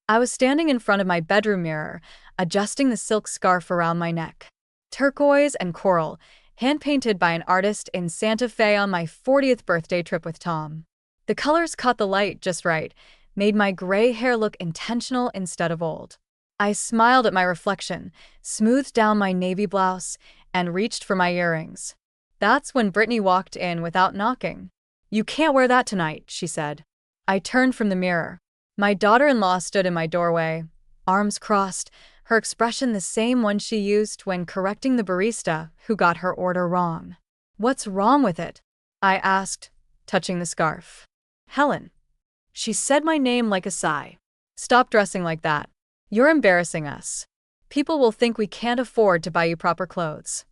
I was standing in front of my bedroom mirror, adjusting the silk scarf around my neck. Turquoise and coral, hand-painted by an artist in Santa Fe on my 40th birthday trip with Tom. The colors caught the light just right, made my gray hair look intentional instead of old. I smiled at my reflection, smoothed down my navy blouse, and reached for my earrings. That's when Brittany walked in without knocking. "You can't wear that tonight," she said. I turned from the mirror. My daughter-in-law stood in my doorway, arms crossed, her expression the same one she used when correcting the barista who got her order wrong. "What's wrong with it?" I asked, touching the scarf. "Helen." She said my name like a sigh. "Stop dressing like that. You're embarrassing us. People will think we can't afford to buy you proper clothes."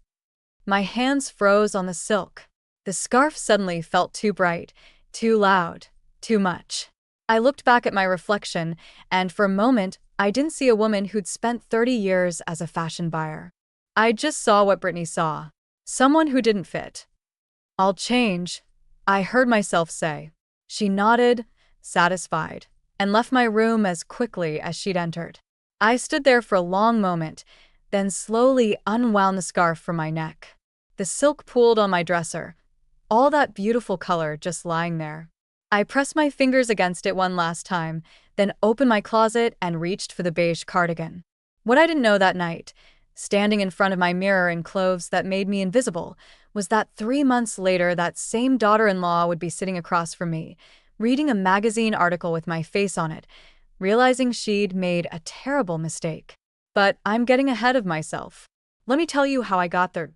My hands froze on the silk. The scarf suddenly felt too bright, too loud, too much. I looked back at my reflection, and for a moment, I didn't see a woman who'd spent 30 years as a fashion buyer. I just saw what Brittany saw. Someone who didn't fit. "I'll change," I heard myself say. She nodded, satisfied, and left my room as quickly as she'd entered. I stood there for a long moment, then slowly unwound the scarf from my neck. The silk pooled on my dresser, all that beautiful color just lying there. I pressed my fingers against it one last time, then opened my closet and reached for the beige cardigan. What I didn't know that night, standing in front of my mirror in clothes that made me invisible, was that 3 months later that same daughter-in-law would be sitting across from me, reading a magazine article with my face on it, realizing she'd made a terrible mistake. But I'm getting ahead of myself. Let me tell you how I got there.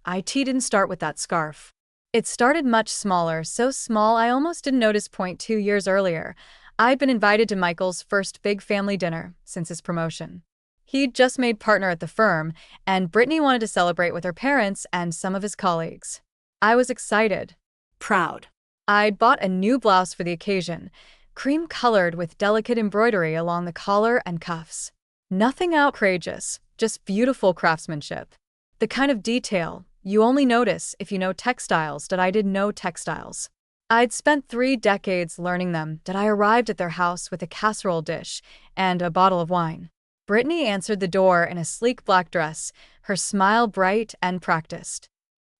It didn't start with that scarf. It started much smaller, so small I almost didn't notice. 2 years earlier, I'd been invited to Michael's first big family dinner since his promotion. He'd just made partner at the firm, and Brittany wanted to celebrate with her parents and some of his colleagues. I was excited. Proud. I'd bought a new blouse for the occasion, cream-colored with delicate embroidery along the collar and cuffs. Nothing outrageous, just beautiful craftsmanship. The kind of detail you only notice if you know textiles. I didn't know textiles. I'd spent 3 decades learning them. I arrived at their house with a casserole dish and a bottle of wine. Brittany answered the door in a sleek black dress, her smile bright and practiced.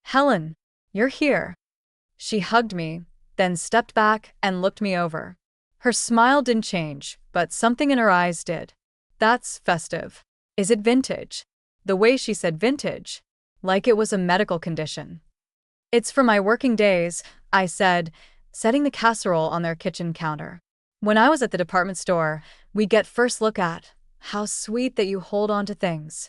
"Helen, you're here." She hugged me, then stepped back and looked me over. Her smile didn't change, but something in her eyes did. "That's festive. Is it vintage?" The way she said vintage, like it was a medical condition. "It's for my working days," I said, setting the casserole on their kitchen counter. "When I was at the department store, we get first look at. How sweet that you hold on to things."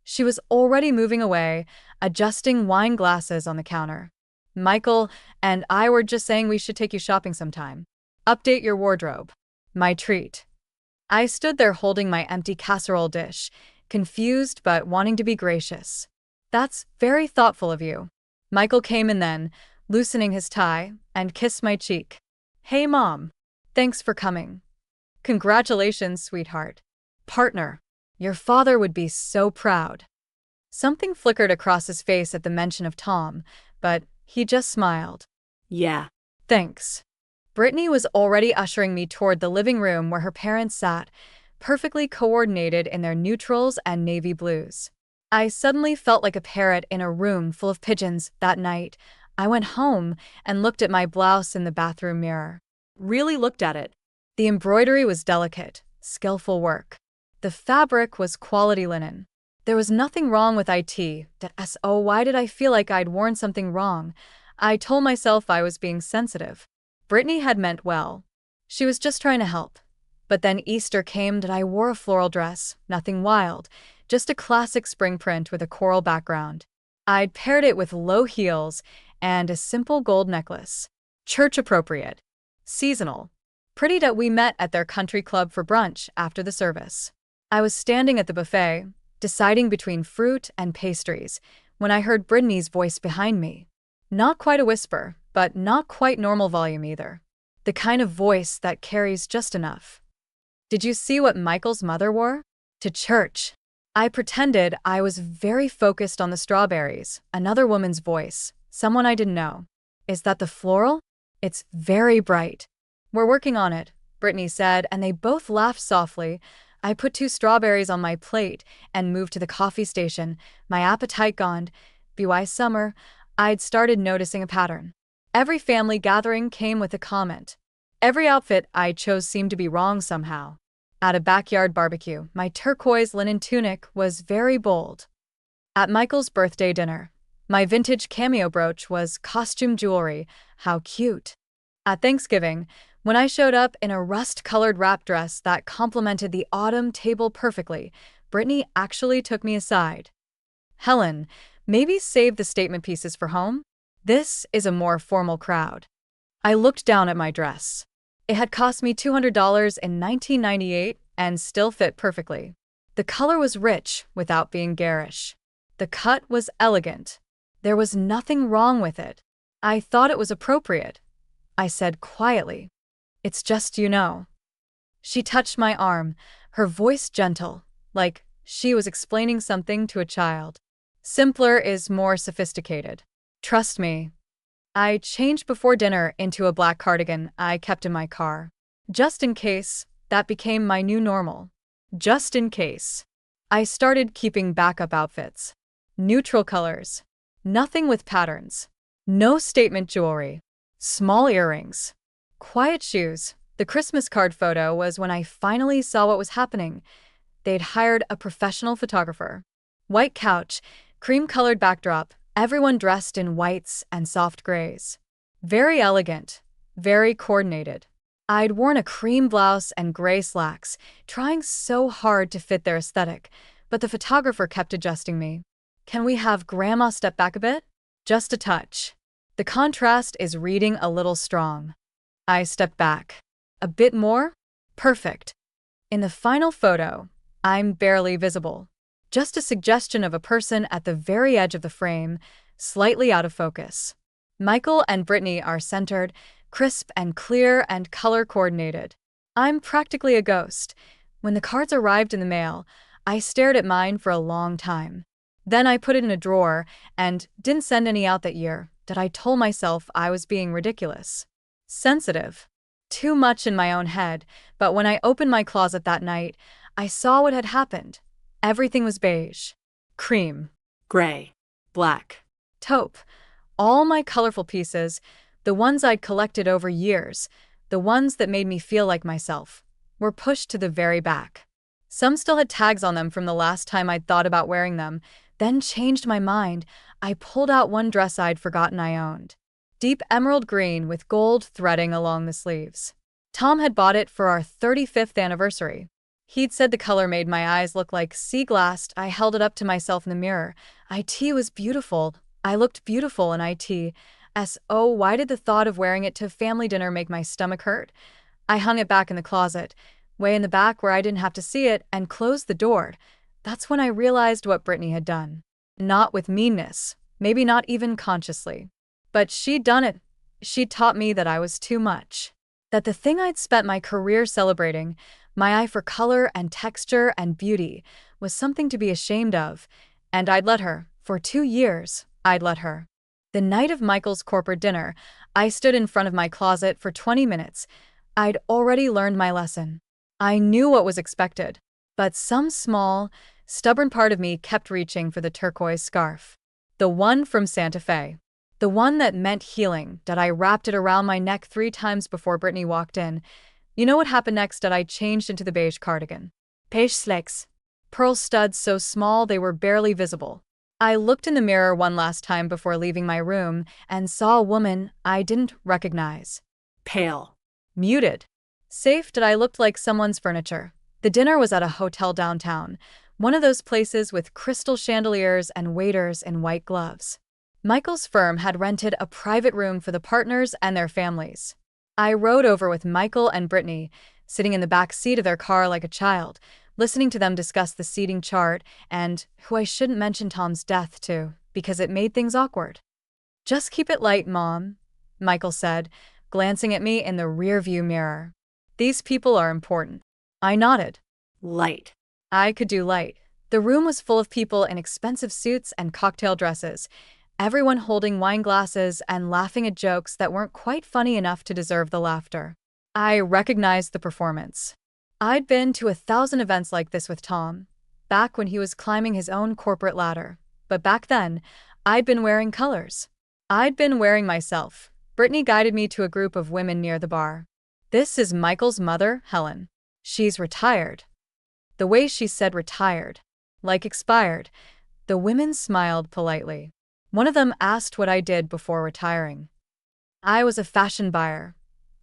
She was already moving away, adjusting wine glasses on the counter. "Michael and I were just saying we should take you shopping sometime. Update your wardrobe." My treat. I stood there holding my empty casserole dish, confused but wanting to be gracious. "That's very thoughtful of you." Michael came in then, loosening his tie, and kissed my cheek. "Hey, Mom. Thanks for coming." "Congratulations, sweetheart. Partner. Your father would be so proud." Something flickered across his face at the mention of Tom, but he just smiled. "Yeah. Thanks." Brittany was already ushering me toward the living room where her parents sat, perfectly coordinated in their neutrals and navy blues. I suddenly felt like a parrot in a room full of pigeons. That night, I went home and looked at my blouse in the bathroom mirror. Really looked at it. The embroidery was delicate, skillful work. The fabric was quality linen. There was nothing wrong with it. So why did I feel like I'd worn something wrong? I told myself I was being sensitive. Brittany had meant well. She was just trying to help. But then Easter came and I wore a floral dress, nothing wild, just a classic spring print with a coral background. I'd paired it with low heels and a simple gold necklace. Church appropriate. Seasonal. Pretty that we met at their country club for brunch after the service. I was standing at the buffet, deciding between fruit and pastries, when I heard Brittany's voice behind me. Not quite a whisper, but not quite normal volume either. The kind of voice that carries just enough. "Did you see what Michael's mother wore? To church." I pretended I was very focused on the strawberries. Another woman's voice, someone I didn't know. "Is that the floral? It's very bright." "We're working on it," Brittany said, and they both laughed softly. I put 2 strawberries on my plate and moved to the coffee station, my appetite gone. By summer, I'd started noticing a pattern. Every family gathering came with a comment. Every outfit I chose seemed to be wrong somehow. At a backyard barbecue, my turquoise linen tunic was very bold. At Michael's birthday dinner, my vintage cameo brooch was costume jewelry. How cute. At Thanksgiving, when I showed up in a rust-colored wrap dress that complemented the autumn table perfectly, Brittany actually took me aside. Helen, maybe save the statement pieces for home? This is a more formal crowd. I looked down at my dress. It had cost me $200 in 1998 and still fit perfectly. The color was rich without being garish. The cut was elegant. There was nothing wrong with it. I thought it was appropriate, I said quietly. It's just, you know. She touched my arm, her voice gentle, like she was explaining something to a child. Simpler is more sophisticated. Trust me. I changed before dinner into a black cardigan I kept in my car. Just in case, that became my new normal. Just in case. I started keeping backup outfits. Neutral colors. Nothing with patterns. No statement jewelry. Small earrings. Quiet shoes. The Christmas card photo was when I finally saw what was happening. They'd hired a professional photographer. White couch, cream-colored backdrop, everyone dressed in whites and soft grays. Very elegant, very coordinated. I'd worn a cream blouse and gray slacks, trying so hard to fit their aesthetic, but the photographer kept adjusting me. Can we have Grandma step back a bit? Just a touch. The contrast is reading a little strong. I stepped back. A bit more? Perfect. In the final photo, I'm barely visible. Just a suggestion of a person at the very edge of the frame, slightly out of focus. Michael and Brittany are centered, crisp and clear and color-coordinated. I'm practically a ghost. When the cards arrived in the mail, I stared at mine for a long time. Then I put it in a drawer and didn't send any out that year. That I told myself I was being ridiculous. Sensitive. Too much in my own head, but when I opened my closet that night, I saw what had happened. Everything was beige. Cream. Gray. Black. Taupe. All my colorful pieces, the ones I'd collected over years, the ones that made me feel like myself, were pushed to the very back. Some still had tags on them from the last time I'd thought about wearing them, then changed my mind. I pulled out one dress I'd forgotten I owned. Deep emerald green with gold threading along the sleeves. Tom had bought it for our 35th anniversary. He'd said the color made my eyes look like sea glass. I held it up to myself in the mirror. It was beautiful. I looked beautiful in it. Why did the thought of wearing it to family dinner make my stomach hurt? I hung it back in the closet, way in the back where I didn't have to see it, and closed the door. That's when I realized what Brittany had done. Not with meanness, maybe not even consciously. But she'd done it. She'd taught me that I was too much. That the thing I'd spent my career celebrating, my eye for color and texture and beauty, was something to be ashamed of. And I'd let her. For 2 years, I'd let her. The night of Michael's corporate dinner, I stood in front of my closet for 20 minutes. I'd already learned my lesson. I knew what was expected. But some small, stubborn part of me kept reaching for the turquoise scarf. The one from Santa Fe. The one that meant healing, that I wrapped it around my neck 3 times before Brittany walked in. You know what happened next? That I changed into the beige cardigan. Beige slacks. Pearl studs so small they were barely visible. I looked in the mirror one last time before leaving my room and saw a woman I didn't recognize. Pale. Muted. Safe. That I looked like someone's furniture. The dinner was at a hotel downtown, one of those places with crystal chandeliers and waiters in white gloves. Michael's firm had rented a private room for the partners and their families. I rode over with Michael and Brittany, sitting in the back seat of their car like a child, listening to them discuss the seating chart and who I shouldn't mention Tom's death to, because it made things awkward. Just keep it light, Mom, Michael said, glancing at me in the rearview mirror. These people are important. I nodded. Light. I could do light. The room was full of people in expensive suits and cocktail dresses, everyone holding wine glasses and laughing at jokes that weren't quite funny enough to deserve the laughter. I recognized the performance. I'd been to 1,000 events like this with Tom, back when he was climbing his own corporate ladder. But back then, I'd been wearing colors. I'd been wearing myself. Brittany guided me to a group of women near the bar. This is Michael's mother, Helen. She's retired. The way she said retired, like expired, the women smiled politely. One of them asked what I did before retiring. I was a fashion buyer.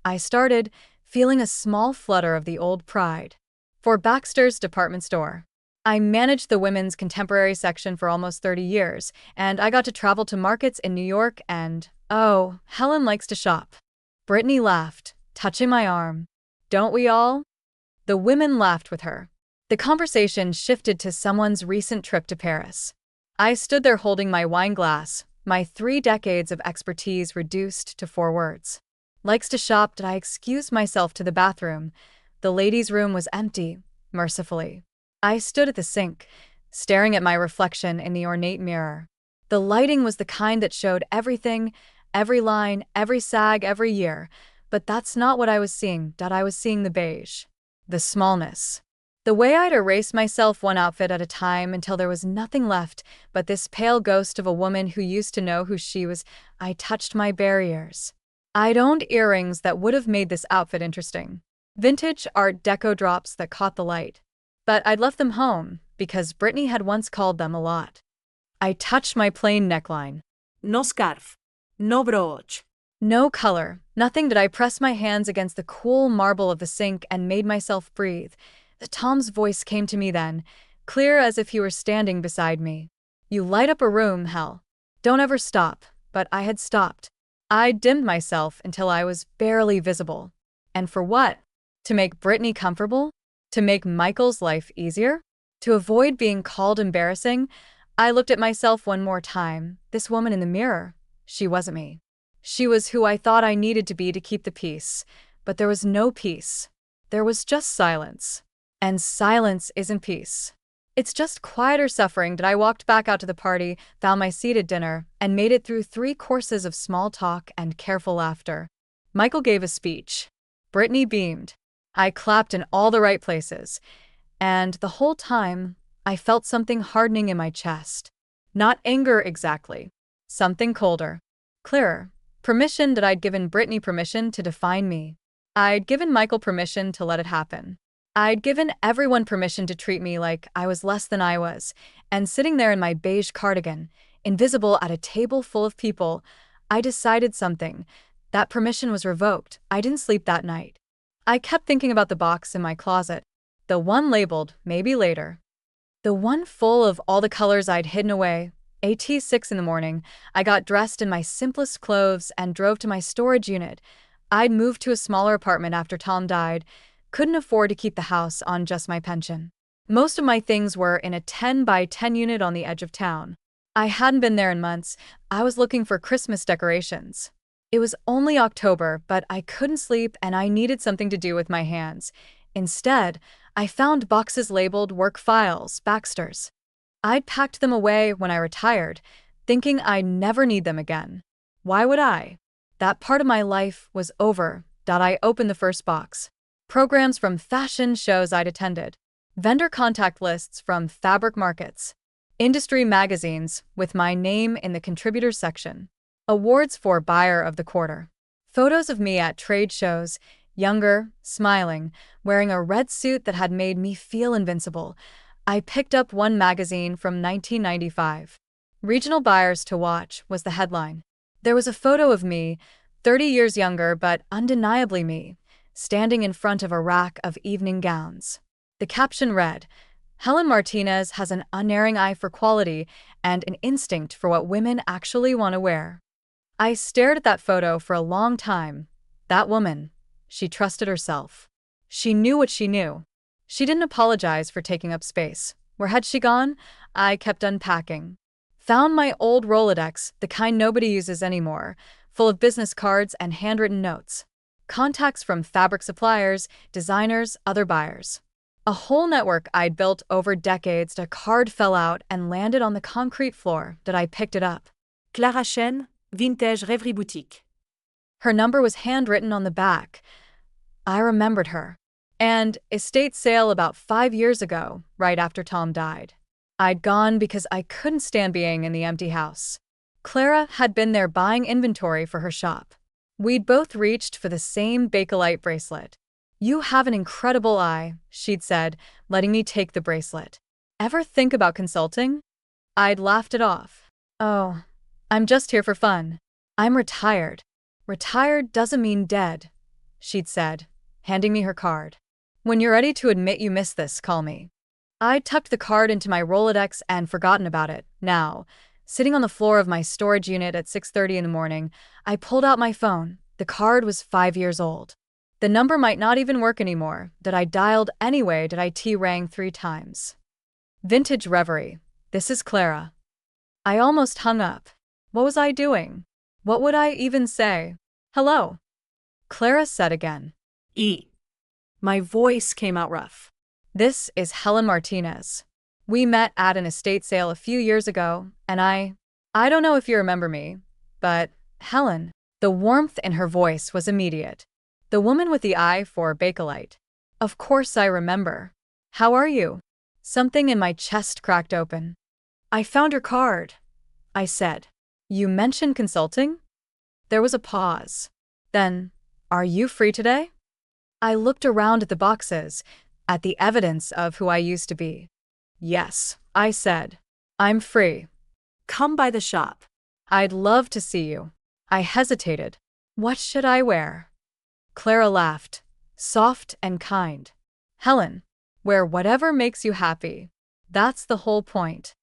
I started, feeling a small flutter of the old pride. For Baxter's department store. I managed the women's contemporary section for almost 30 years, and I got to travel to markets in New York and, oh, Helen likes to shop. Brittany laughed, touching my arm. Don't we all? The women laughed with her. The conversation shifted to someone's recent trip to Paris. I stood there holding my wine glass, my 3 decades of expertise reduced to 4 words. Likes to shop. Did I excuse myself to the bathroom? The ladies' room was empty, mercifully. I stood at the sink, staring at my reflection in the ornate mirror. The lighting was the kind that showed everything, every line, every sag, every year. But that's not what I was seeing. I was seeing the beige. The smallness. The way I'd erase myself one outfit at a time until there was nothing left but this pale ghost of a woman who used to know who she was. I touched my barriers. I'd owned earrings that would have made this outfit interesting. Vintage Art Deco drops that caught the light. But I'd left them home, because Brittany had once called them a lot. I touched my plain neckline. No scarf. No brooch. No color, nothing. Did I press my hands against the cool marble of the sink and made myself breathe. Tom's voice came to me then, clear as if he were standing beside me. You light up a room, Hel. Don't ever stop. But I had stopped. I dimmed myself until I was barely visible. And for what? To make Brittany comfortable? To make Michael's life easier? To avoid being called embarrassing? I looked at myself one more time. This woman in the mirror. She wasn't me. She was who I thought I needed to be to keep the peace. But there was no peace. There was just silence. And silence isn't peace. It's just quieter suffering. I walked back out to the party, found my seat at dinner, and made it through 3 courses of small talk and careful laughter. Michael gave a speech. Brittany beamed. I clapped in all the right places. And the whole time, I felt something hardening in my chest. Not anger exactly. Something colder. Clearer. Permission. That I'd given Brittany permission to define me. I'd given Michael permission to let it happen. I'd given everyone permission to treat me like I was less than I was. And sitting there in my beige cardigan, invisible at a table full of people, I decided something. That permission was revoked. I didn't sleep that night. I kept thinking about the box in my closet. The one labeled, maybe later. The one full of all the colors I'd hidden away. At 6 in the morning, I got dressed in my simplest clothes and drove to my storage unit. I'd moved to a smaller apartment after Tom died. Couldn't afford to keep the house on just my pension. Most of my things were in a 10 by 10 unit on the edge of town. I hadn't been there in months. I was looking for Christmas decorations. It was only October, but I couldn't sleep and I needed something to do with my hands. Instead, I found boxes labeled work files, Baxter's. I'd packed them away when I retired, thinking I'd never need them again. Why would I? That part of my life was over. I opened the first box. Programs from fashion shows I'd attended. Vendor contact lists from fabric markets. Industry magazines with my name in the contributors section. Awards for Buyer of the Quarter. Photos of me at trade shows, younger, smiling, wearing a red suit that had made me feel invincible. I picked up one magazine from 1995. Regional Buyers to Watch was the headline. There was a photo of me, 30 years younger but undeniably me, standing in front of a rack of evening gowns. The caption read, Helen Martinez has an unerring eye for quality and an instinct for what women actually want to wear. I stared at that photo for a long time. That woman, she trusted herself. She knew what she knew. She didn't apologize for taking up space. Where had she gone? I kept unpacking. Found my old Rolodex, the kind nobody uses anymore, full of business cards and handwritten notes. Contacts from fabric suppliers, designers, other buyers. A whole network I'd built over decades. A card fell out and landed on the concrete floor. I picked it up. Clara Chen, Vintage Rêverie Boutique. Her number was handwritten on the back. I remembered her. And estate sale about 5 years ago, right after Tom died. I'd gone because I couldn't stand being in the empty house. Clara had been there buying inventory for her shop. We'd both reached for the same Bakelite bracelet. "You have an incredible eye," she'd said, letting me take the bracelet. "Ever think about consulting?" I'd laughed it off. "Oh, I'm just here for fun. I'm retired." "Retired doesn't mean dead," she'd said, handing me her card. "When you're ready to admit you missed this, call me." I'd tucked the card into my Rolodex and forgotten about it. Now, sitting on the floor of my storage unit at 6:30 in the morning, I pulled out my phone. The card was 5 years old. The number might not even work anymore, that I dialed anyway. That IT rang 3 times. Vintage Reverie. This is Clara. I almost hung up. What was I doing? What would I even say? "Hello," Clara said again. E. My voice came out rough. "This is Helen Martinez. We met at an estate sale a few years ago, and I don't know if you remember me, but Helen." The warmth in her voice was immediate. The woman with the eye for Bakelite. "Of course I remember. How are you?" Something in my chest cracked open. "I found your card," I said. "You mentioned consulting?" There was a pause. Then, "Are you free today?" I looked around at the boxes, at the evidence of who I used to be. "Yes," I said. "I'm free." Come by the shop. "I'd love to see you." I hesitated. "What should I wear?" Clara laughed, soft and kind. "Helen, wear whatever makes you happy. That's the whole point."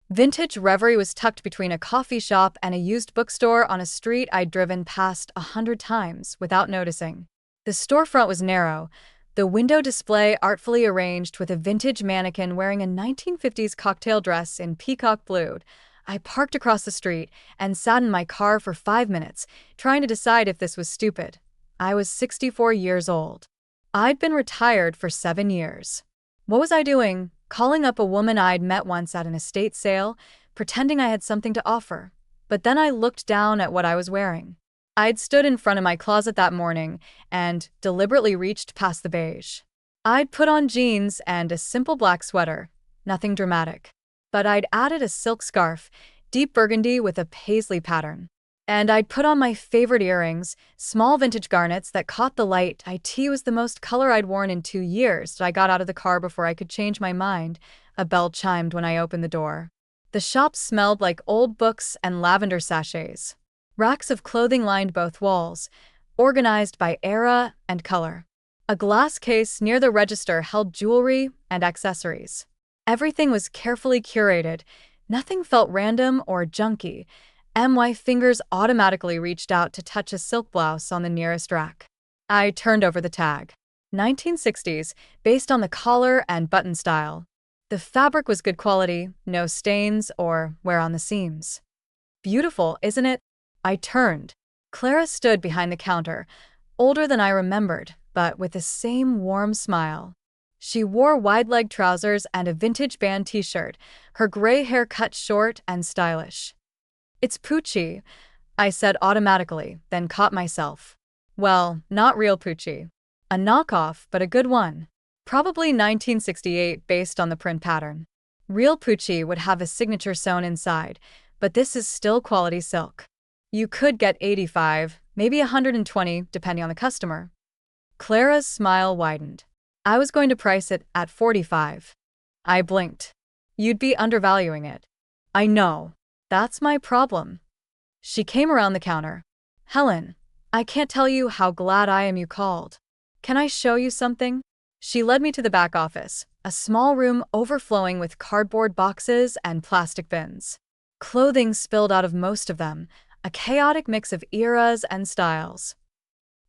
Vintage Reverie was tucked between a coffee shop and a used bookstore on a street I'd driven past 100 times without noticing. The storefront was narrow, the window display artfully arranged with a vintage mannequin wearing a 1950s cocktail dress in peacock blue. I parked across the street and sat in my car for 5 minutes, trying to decide if this was stupid. I was 64 years old. I'd been retired for 7 years. What was I doing, calling up a woman I'd met once at an estate sale, pretending I had something to offer? But then I looked down at what I was wearing. I'd stood in front of my closet that morning and deliberately reached past the beige. I'd put on jeans and a simple black sweater, nothing dramatic. But I'd added a silk scarf, deep burgundy with a paisley pattern. And I'd put on my favorite earrings, small vintage garnets that caught the light. It was the most color I'd worn in 2 years. I got out of the car before I could change my mind. A bell chimed when I opened the door. The shop smelled like old books and lavender sachets. Racks of clothing lined both walls, organized by era and color. A glass case near the register held jewelry and accessories. Everything was carefully curated. Nothing felt random or junky. My fingers automatically reached out to touch a silk blouse on the nearest rack. I turned over the tag. 1960s, based on the collar and button style. The fabric was good quality, no stains or wear on the seams. "Beautiful, isn't it?" I turned. Clara stood behind the counter, older than I remembered, but with the same warm smile. She wore wide-leg trousers and a vintage band t-shirt, her gray hair cut short and stylish. "It's Poochie," I said automatically, then caught myself. Well, not real Poochie. A knockoff, but a good one. Probably 1968 based on the print pattern. Real Poochie would have a signature sewn inside, but this is still quality silk. You could get 85, maybe 120, depending on the customer. Clara's smile widened. I was going to price it at 45. I blinked. "You'd be undervaluing it." "I know. That's my problem." She came around the counter. "Helen, I can't tell you how glad I am you called. Can I show you something?" She led me to the back office, a small room overflowing with cardboard boxes and plastic bins. Clothing spilled out of most of them, a chaotic mix of eras and styles.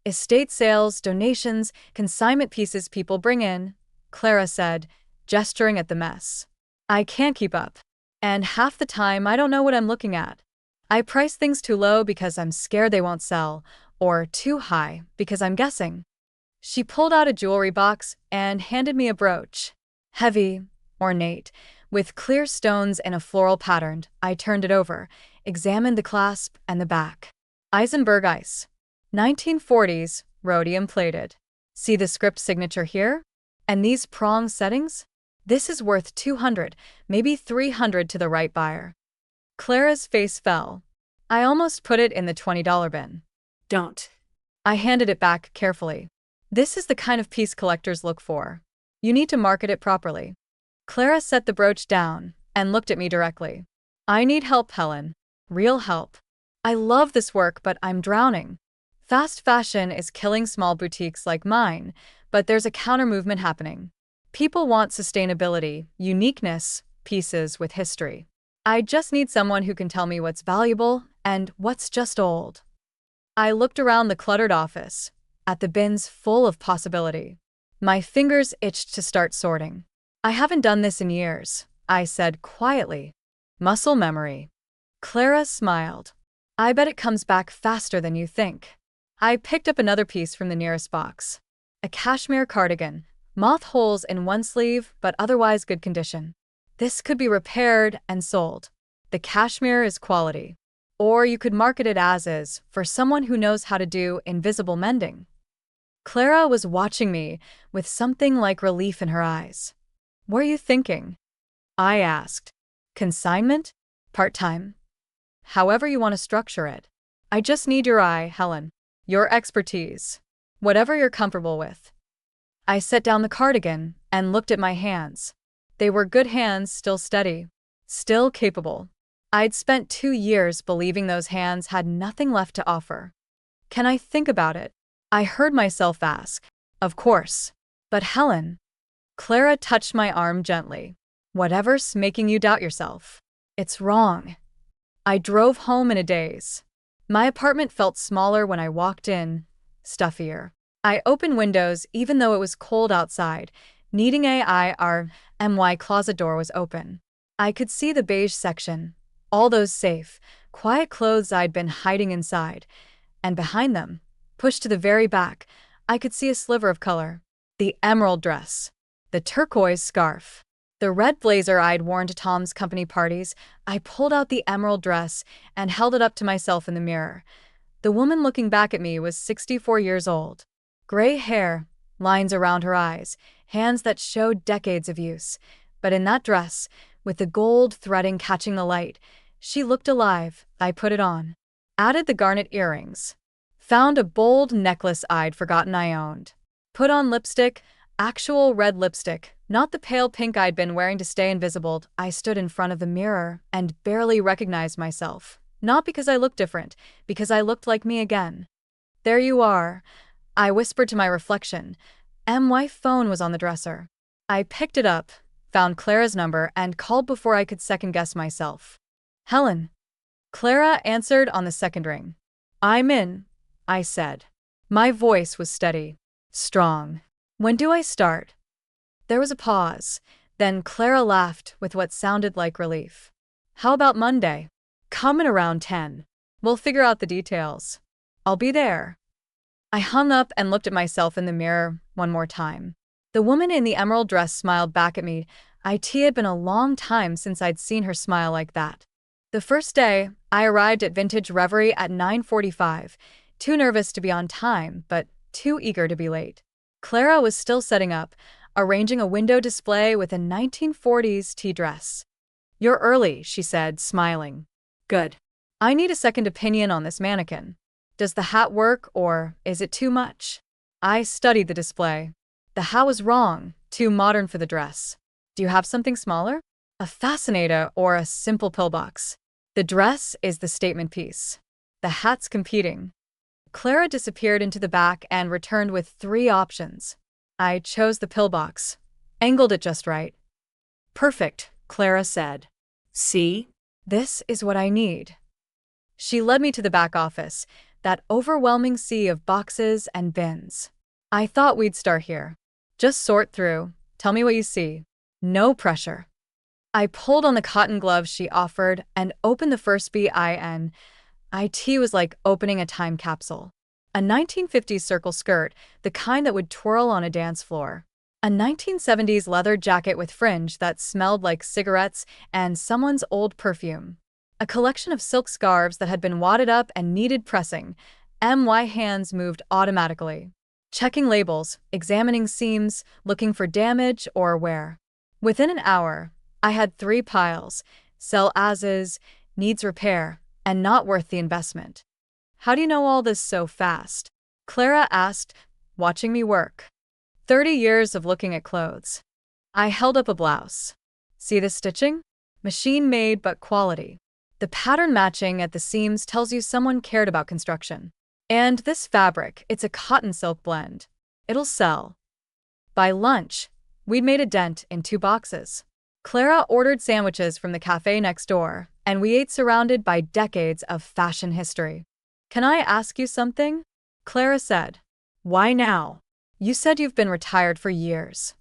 "Estate sales, donations, consignment pieces people bring in," Clara said, gesturing at the mess. "I can't keep up. And half the time I don't know what I'm looking at. I price things too low because I'm scared they won't sell, or too high because I'm guessing." She pulled out a jewelry box and handed me a brooch. Heavy, ornate, with clear stones in a floral pattern. I turned it over, examined the clasp and the back. Eisenberg Ice. 1940s, rhodium plated. See the script signature here? And these prong settings? This is worth 200, maybe 300 to the right buyer. Clara's face fell. I almost put it in the $20 bin. Don't. I handed it back carefully. This is the kind of piece collectors look for. You need to market it properly. Clara set the brooch down and looked at me directly. I need help, Helen. Real help. I love this work, but I'm drowning. Fast fashion is killing small boutiques like mine, but there's a counter-movement happening. People want sustainability, uniqueness, pieces with history. I just need someone who can tell me what's valuable and what's just old. I looked around the cluttered office, at the bins full of possibility. My fingers itched to start sorting. I haven't done this in years, I said quietly. Muscle memory. Clara smiled. I bet it comes back faster than you think. I picked up another piece from the nearest box. A cashmere cardigan, moth holes in one sleeve, but otherwise good condition. This could be repaired and sold. The cashmere is quality. Or you could market it as is, for someone who knows how to do invisible mending. Clara was watching me with something like relief in her eyes. What are you thinking? I asked. Consignment? Part-time? However you want to structure it. I just need your eye, Helen. Your expertise. Whatever you're comfortable with. I set down the cardigan and looked at my hands. They were good hands, still steady, still capable. I'd spent 2 years believing those hands had nothing left to offer. Can I think about it? I heard myself ask. Of course. But Helen. Clara touched my arm gently. Whatever's making you doubt yourself. It's wrong. I drove home in a daze. My apartment felt smaller when I walked in, stuffier. I opened windows even though it was cold outside, needing my closet door was open. I could see the beige section, all those safe, quiet clothes I'd been hiding inside, and behind them, pushed to the very back, I could see a sliver of color. The emerald dress, the turquoise scarf, the red blazer I'd worn to Tom's company parties. I pulled out the emerald dress and held it up to myself in the mirror. The woman looking back at me was 64 years old. Gray hair, lines around her eyes, hands that showed decades of use. But in that dress, with the gold threading catching the light, she looked alive. I put it on. Added the garnet earrings. Found a bold necklace I'd forgotten I owned. Put on lipstick, actual red lipstick, not the pale pink I'd been wearing to stay invisible. I stood in front of the mirror and barely recognized myself. Not because I looked different, because I looked like me again. There you are, I whispered to my reflection. My phone was on the dresser. I picked it up, found Clara's number, and called before I could second-guess myself. Helen. Clara answered on the second ring. I'm in, I said. My voice was steady, strong. When do I start? There was a pause. Then Clara laughed with what sounded like relief. How about Monday? Come in around 10. We'll figure out the details. I'll be there. I hung up and looked at myself in the mirror one more time. The woman in the emerald dress smiled back at me. It had been a long time since I'd seen her smile like that. The first day, I arrived at Vintage Reverie at 9:45, too nervous to be on time, but too eager to be late. Clara was still setting up, arranging a window display with a 1940s tea dress. You're early, she said, smiling. Good. I need a second opinion on this mannequin. Does the hat work, or is it too much? I studied the display. The hat was wrong, too modern for the dress. Do you have something smaller? A fascinator or a simple pillbox? The dress is the statement piece. The hat's competing. Clara disappeared into the back and returned with 3 options. I chose the pillbox. Angled it just right. Perfect, Clara said. See? This is what I need. She led me to the back office, that overwhelming sea of boxes and bins. I thought we'd start here. Just sort through, tell me what you see. No pressure. I pulled on the cotton gloves she offered and opened the first bin. It was like opening a time capsule. A 1950s circle skirt, the kind that would twirl on a dance floor. A 1970s leather jacket with fringe that smelled like cigarettes and someone's old perfume. A collection of silk scarves that had been wadded up and needed pressing. My hands moved automatically. checking labels, examining seams, looking for damage or wear. Within an hour, I had 3 piles: sell as is, needs repair, and not worth the investment. How do you know all this so fast? Clara asked, watching me work. 30 years of looking at clothes. I held up a blouse. See the stitching? Machine made but quality. The pattern matching at the seams tells you someone cared about construction. And this fabric, it's a cotton silk blend. It'll sell. By lunch, we'd made a dent in 2 boxes. Clara ordered sandwiches from the cafe next door, and we ate surrounded by decades of fashion history. Can I ask you something? Clara said. Why now? You said you've been retired for years.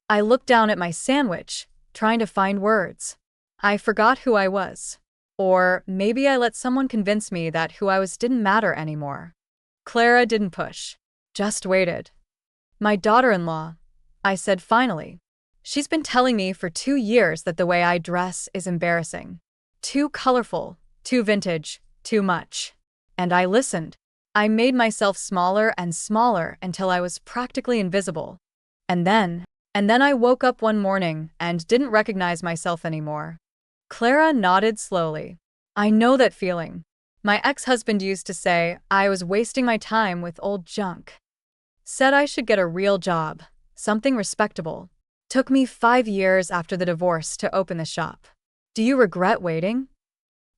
I looked down at my sandwich, trying to find words. I forgot who I was. Or maybe I let someone convince me that who I was didn't matter anymore. Clara didn't push, just waited. My daughter-in-law, I said finally. She's been telling me for 2 years that the way I dress is embarrassing. Too colorful, too vintage, too much. And I listened. I made myself smaller and smaller until I was practically invisible. And then I woke up one morning and didn't recognize myself anymore. Clara nodded slowly. I know that feeling. My ex-husband used to say I was wasting my time with old junk. Said I should get a real job, something respectable. Took me 5 years after the divorce to open the shop. Do you regret waiting?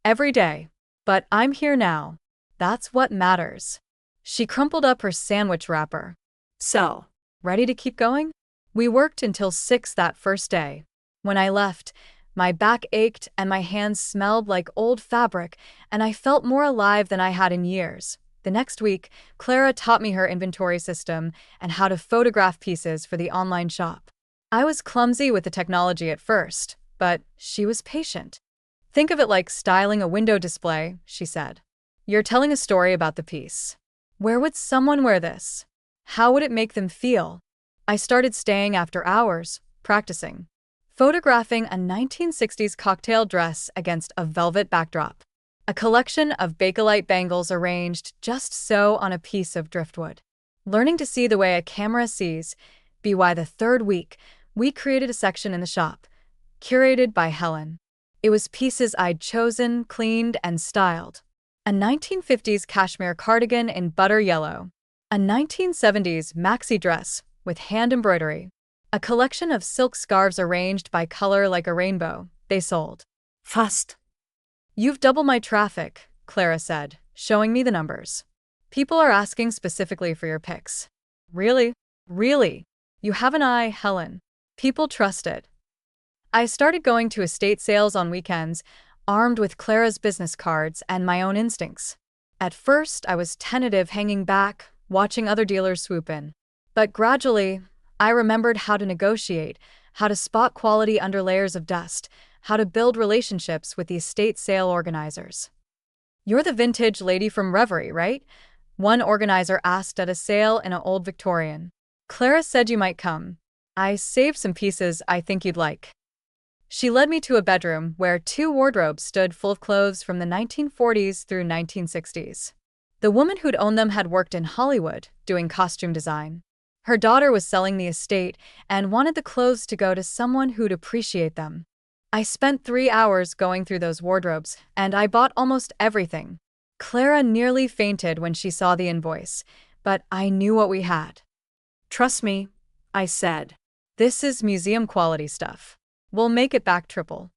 Every day. But I'm here now. That's what matters. She crumpled up her sandwich wrapper. So, Ready to keep going? We worked until 6 that first day. When I left, my back ached and my hands smelled like old fabric, and I felt more alive than I had in years. The next week, Clara taught me her inventory system and how to photograph pieces for the online shop. I was clumsy with the technology at first, but she was patient. Think of it like styling a window display, she said. You're telling a story about the piece. Where would someone wear this? How would it make them feel? I started staying after hours, practicing. Photographing a 1960s cocktail dress against a velvet backdrop. A collection of Bakelite bangles arranged just so on a piece of driftwood. Learning to see the way a camera sees. By the 3rd week, we created a section in the shop, curated by Helen. It was pieces I'd chosen, cleaned, and styled. A 1950s cashmere cardigan in butter yellow. A 1970s maxi dress with hand embroidery. A collection of silk scarves arranged by color like a rainbow. They sold. fast. You've doubled my traffic, Clara said, showing me the numbers. People are asking specifically for your pics. Really? Really? You have an eye, Helen. People trust it. I started going to estate sales on weekends, armed with Clara's business cards and my own instincts. At first, I was tentative, hanging back, watching other dealers swoop in. But gradually, I remembered how to negotiate, how to spot quality under layers of dust, how to build relationships with the estate sale organizers. You're the vintage lady from Reverie, right? One organizer asked at a sale in an old Victorian. Clara said you might come. I saved some pieces I think you'd like. She led me to a bedroom where 2 wardrobes stood full of clothes from the 1940s through 1960s. The woman who'd owned them had worked in Hollywood, doing costume design. Her daughter was selling the estate and wanted the clothes to go to someone who'd appreciate them. I spent 3 hours going through those wardrobes, and I bought almost everything. Clara nearly fainted when she saw the invoice, but I knew what we had. Trust me, I said. This is museum quality stuff. We'll make it back triple.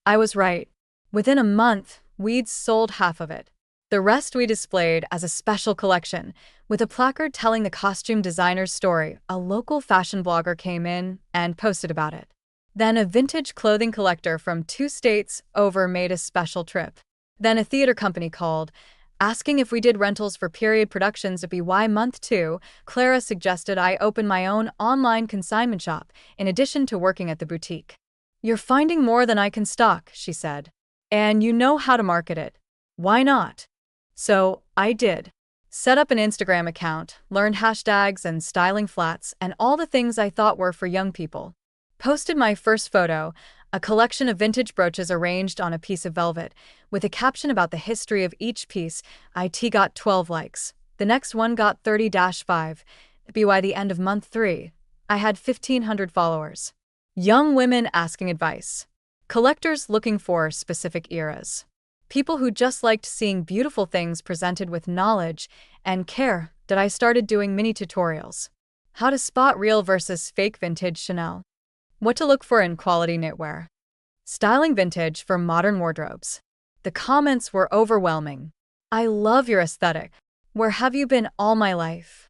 I was right. Within a month, we'd sold half of it. The rest we displayed as a special collection, with a placard telling the costume designer's story. A local fashion blogger came in and posted about it. Then a vintage clothing collector from 2 states over made a special trip. Then a theater company called, asking if we did rentals for period productions at BY month 2. Clara suggested I open my own online consignment shop, in addition to working at the boutique. You're finding more than I can stock, she said. And you know how to market it. Why not? So, I did. Set up an Instagram account, learned hashtags and styling flats, and all the things I thought were for young people. Posted my first photo, a collection of vintage brooches arranged on a piece of velvet, with a caption about the history of each piece. It got 12 likes. The next one got 30-5. By the end of month 3, I had 1,500 followers. Young women asking advice. Collectors looking for specific eras. People who just liked seeing beautiful things presented with knowledge and care. That I started doing mini tutorials. How to spot real versus fake vintage Chanel. What to look for in quality knitwear. Styling vintage for modern wardrobes. The comments were overwhelming. I love your aesthetic. Where have you been all my life?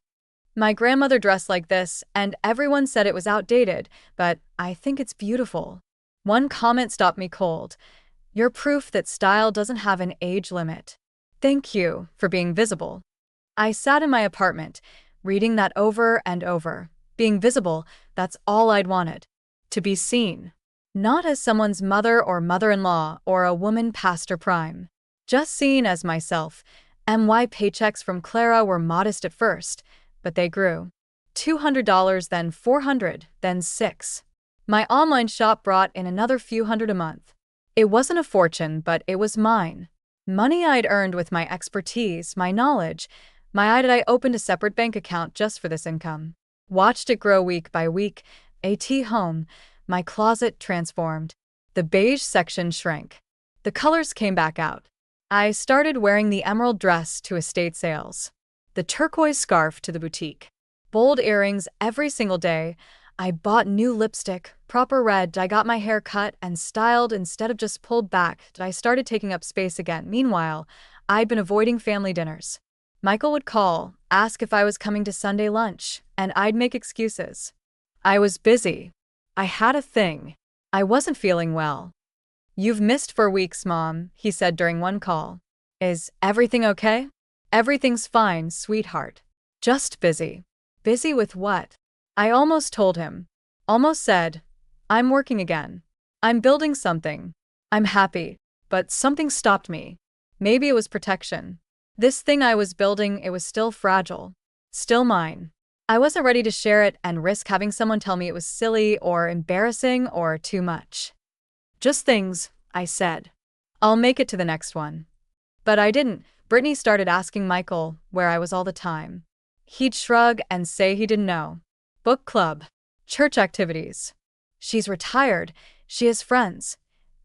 My grandmother dressed like this, and everyone said it was outdated, but I think it's beautiful. One comment stopped me cold. You're proof that style doesn't have an age limit. Thank you for being visible. I sat in my apartment, reading that over and over. Being visible, that's all I'd wanted. To be seen. Not as someone's mother or mother-in-law or a woman past her prime. Just seen as myself. My paychecks from Clara were modest at first, but they grew. $200, then $400, then $600. My online shop brought in another few hundred a month. It wasn't a fortune, but it was mine. Money I'd earned with my expertise, my knowledge. I opened a separate bank account just for this income. Watched it grow week by week. Home. My closet transformed. The beige section shrank. The colors came back out. I started wearing the emerald dress to estate sales. The turquoise scarf to the boutique. Bold earrings every single day. I bought new lipstick, proper red. I got my hair cut and styled instead of just pulled back. I started taking up space again. Meanwhile, I'd been avoiding family dinners. Michael would call, ask if I was coming to Sunday lunch, and I'd make excuses. I was busy. I had a thing. I wasn't feeling well. You've missed for weeks, Mom, he said during one call. Is everything okay? Everything's fine, sweetheart. Just busy. Busy with what? I almost told him. Almost said, I'm working again. I'm building something. I'm happy. But something stopped me. Maybe it was protection. This thing I was building, it was still fragile. Still mine. I wasn't ready to share it and risk having someone tell me it was silly or embarrassing or too much. Just things, I said. I'll make it to the next one. But I didn't. Brittany started asking Michael where I was all the time. He'd shrug and say he didn't know. Book club. Church activities. She's retired. She has friends.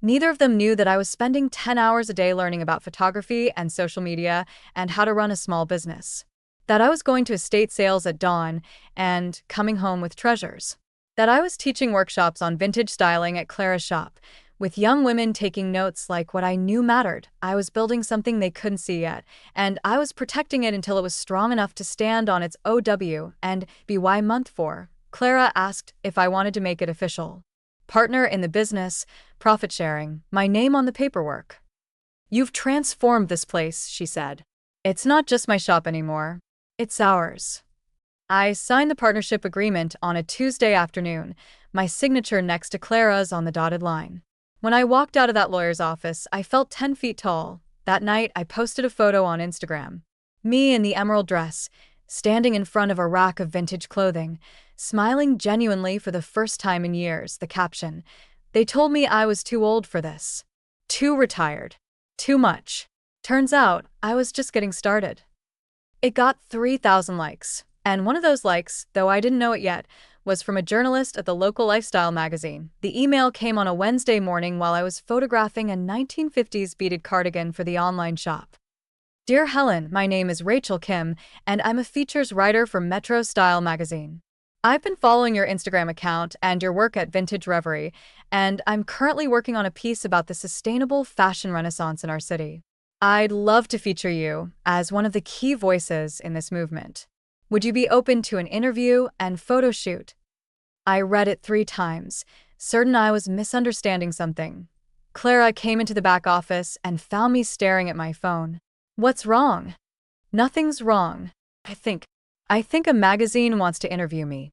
Neither of them knew that I was spending 10 hours a day learning about photography and social media and how to run a small business. That I was going to estate sales at dawn and coming home with treasures. That I was teaching workshops on vintage styling at Clara's shop, with young women taking notes like what I knew mattered. I was building something they couldn't see yet, and I was protecting it until it was strong enough to stand on its OW and BY month 4. Clara asked if I wanted to make it official. Partner in the business, profit sharing, my name on the paperwork. You've transformed this place, she said. It's not just my shop anymore. It's ours. I signed the partnership agreement on a Tuesday afternoon, my signature next to Clara's on the dotted line. When I walked out of that lawyer's office, I felt 10 feet tall. That night, I posted a photo on Instagram. Me in the emerald dress, standing in front of a rack of vintage clothing, smiling genuinely for the first time in years. The caption, they told me I was too old for this. Too retired. Too much. Turns out, I was just getting started. It got 3,000 likes, and one of those likes, though I didn't know it yet, was from a journalist at the local lifestyle magazine. The email came on a Wednesday morning while I was photographing a 1950s beaded cardigan for the online shop. Dear Helen, my name is Rachel Kim, and I'm a features writer for Metro Style magazine. I've been following your Instagram account and your work at Vintage Reverie, and I'm currently working on a piece about the sustainable fashion renaissance in our city. I'd love to feature you as one of the key voices in this movement. Would you be open to an interview and photo shoot? I read it 3 times, certain I was misunderstanding something. Clara came into the back office and found me staring at my phone. What's wrong? Nothing's wrong. I think a magazine wants to interview me.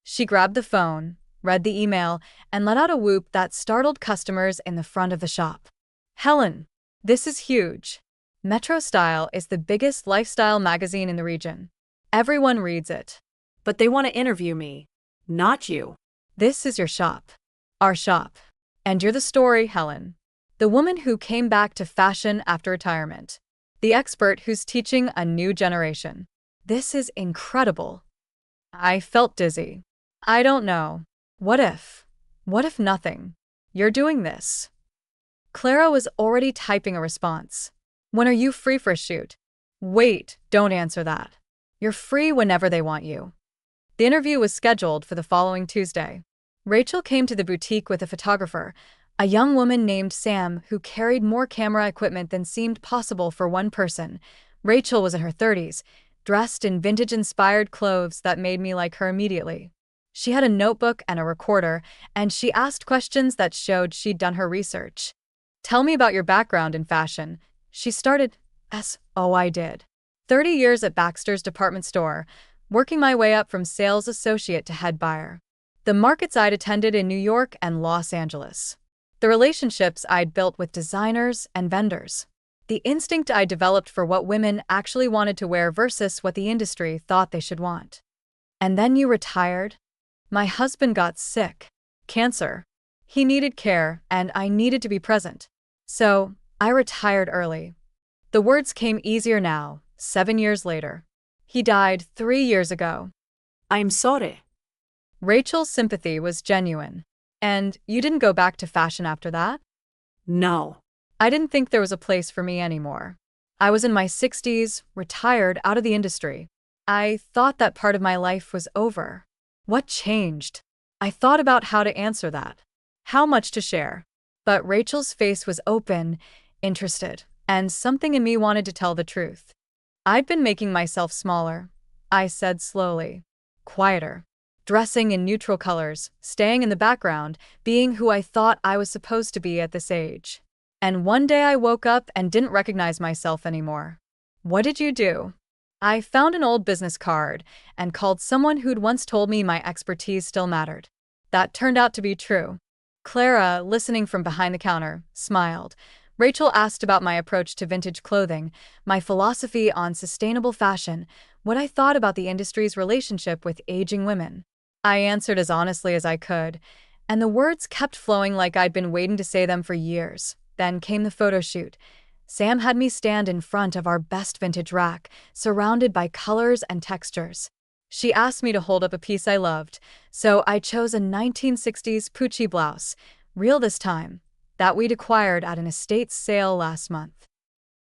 She grabbed the phone, read the email, and let out a whoop that startled customers in the front of the shop. Helen, this is huge. Metro Style is the biggest lifestyle magazine in the region. Everyone reads it. But they want to interview me, not you. This is your shop. Our shop. And you're the story, Helen. The woman who came back to fashion after retirement. The expert who's teaching a new generation. This is incredible. I felt dizzy. I don't know. What if? What if nothing? You're doing this. Clara was already typing a response. When are you free for a shoot? Wait, don't answer that. You're free whenever they want you. The interview was scheduled for the following Tuesday. Rachel came to the boutique with a photographer, a young woman named Sam who carried more camera equipment than seemed possible for one person. Rachel was in her 30s, dressed in vintage-inspired clothes that made me like her immediately. She had a notebook and a recorder, and she asked questions that showed she'd done her research. Tell me about your background in fashion. She started. I did. 30 years at Baxter's department store, working my way up from sales associate to head buyer. The markets I'd attended in New York and Los Angeles. The relationships I'd built with designers and vendors. The instinct I developed for what women actually wanted to wear versus what the industry thought they should want. And then you retired? My husband got sick. Cancer. He needed care, and I needed to be present. So, I retired early. The words came easier now, 7 years later. He died 3 years ago. I'm sorry. Rachel's sympathy was genuine. And you didn't go back to fashion after that? No. I didn't think there was a place for me anymore. I was in my 60s, retired out of the industry. I thought that part of my life was over. What changed? I thought about how to answer that. How much to share. But Rachel's face was open, interested, and something in me wanted to tell the truth. I'd been making myself smaller, I said slowly. Quieter. Dressing in neutral colors, staying in the background, being who I thought I was supposed to be at this age. And one day I woke up and didn't recognize myself anymore. What did you do? I found an old business card and called someone who'd once told me my expertise still mattered. That turned out to be true. Clara, listening from behind the counter, smiled. Rachel asked about my approach to vintage clothing, my philosophy on sustainable fashion, what I thought about the industry's relationship with aging women. I answered as honestly as I could, and the words kept flowing like I'd been waiting to say them for years. Then came the photo shoot. Sam had me stand in front of our best vintage rack, surrounded by colors and textures. She asked me to hold up a piece I loved, so I chose a 1960s Pucci blouse, real this time, that we'd acquired at an estate sale last month.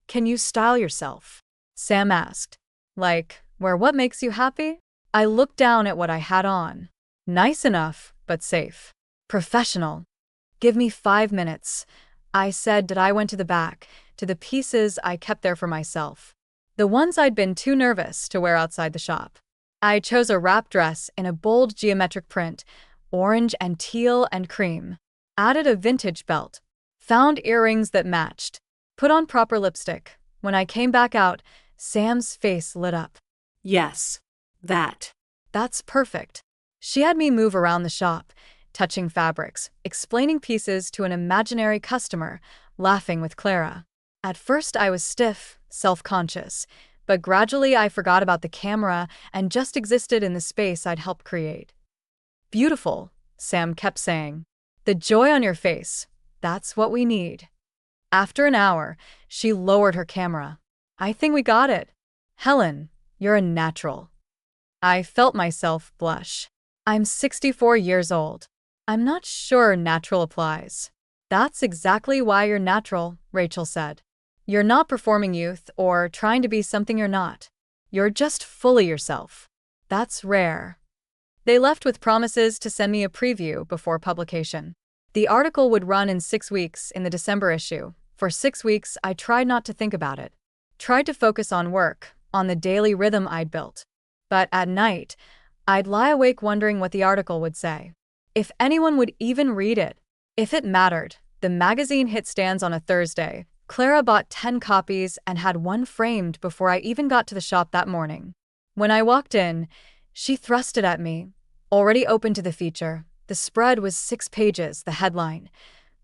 Can you style yourself? Sam asked. Like, wear what makes you happy? I looked down at what I had on. Nice enough, but safe. Professional. Give me 5 minutes. I said that I went to the back, to the pieces I kept there for myself. The ones I'd been too nervous to wear outside the shop. I chose a wrap dress in a bold geometric print, orange and teal and cream. Added a vintage belt. Found earrings that matched. Put on proper lipstick. When I came back out, Sam's face lit up. Yes. That's perfect. She had me move around the shop, touching fabrics, explaining pieces to an imaginary customer, laughing with Clara. At first I was stiff, self-conscious, but gradually I forgot about the camera and just existed in the space I'd helped create. Beautiful, Sam kept saying. The joy on your face, that's what we need. After an hour, she lowered her camera. I think we got it. Helen, you're a natural. I felt myself blush. I'm 64 years old. I'm not sure natural applies. That's exactly why you're natural, Rachel said. You're not performing youth or trying to be something you're not. You're just fully yourself. That's rare. They left with promises to send me a preview before publication. The article would run in 6 weeks in the December issue. For 6 weeks, I tried not to think about it. Tried to focus on work, on the daily rhythm I'd built. But at night, I'd lie awake wondering what the article would say. If anyone would even read it. If it mattered. The magazine hit stands on a Thursday. Clara bought 10 copies and had one framed before I even got to the shop that morning. When I walked in, she thrust it at me, already open to the feature. The spread was 6 pages, the headline.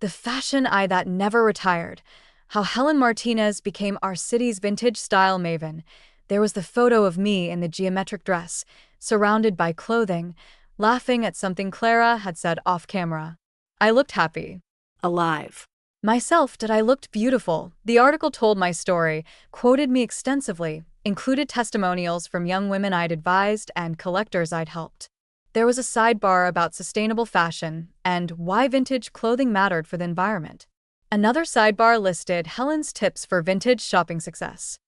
The fashion eye that never retired. How Helen Martinez became our city's vintage style maven. There was the photo of me in the geometric dress, surrounded by clothing, laughing at something Clara had said off camera. I looked happy. Alive. Myself that I looked beautiful. The article told my story, quoted me extensively, included testimonials from young women I'd advised and collectors I'd helped. There was a sidebar about sustainable fashion and why vintage clothing mattered for the environment. Another sidebar listed Helen's tips for vintage shopping success.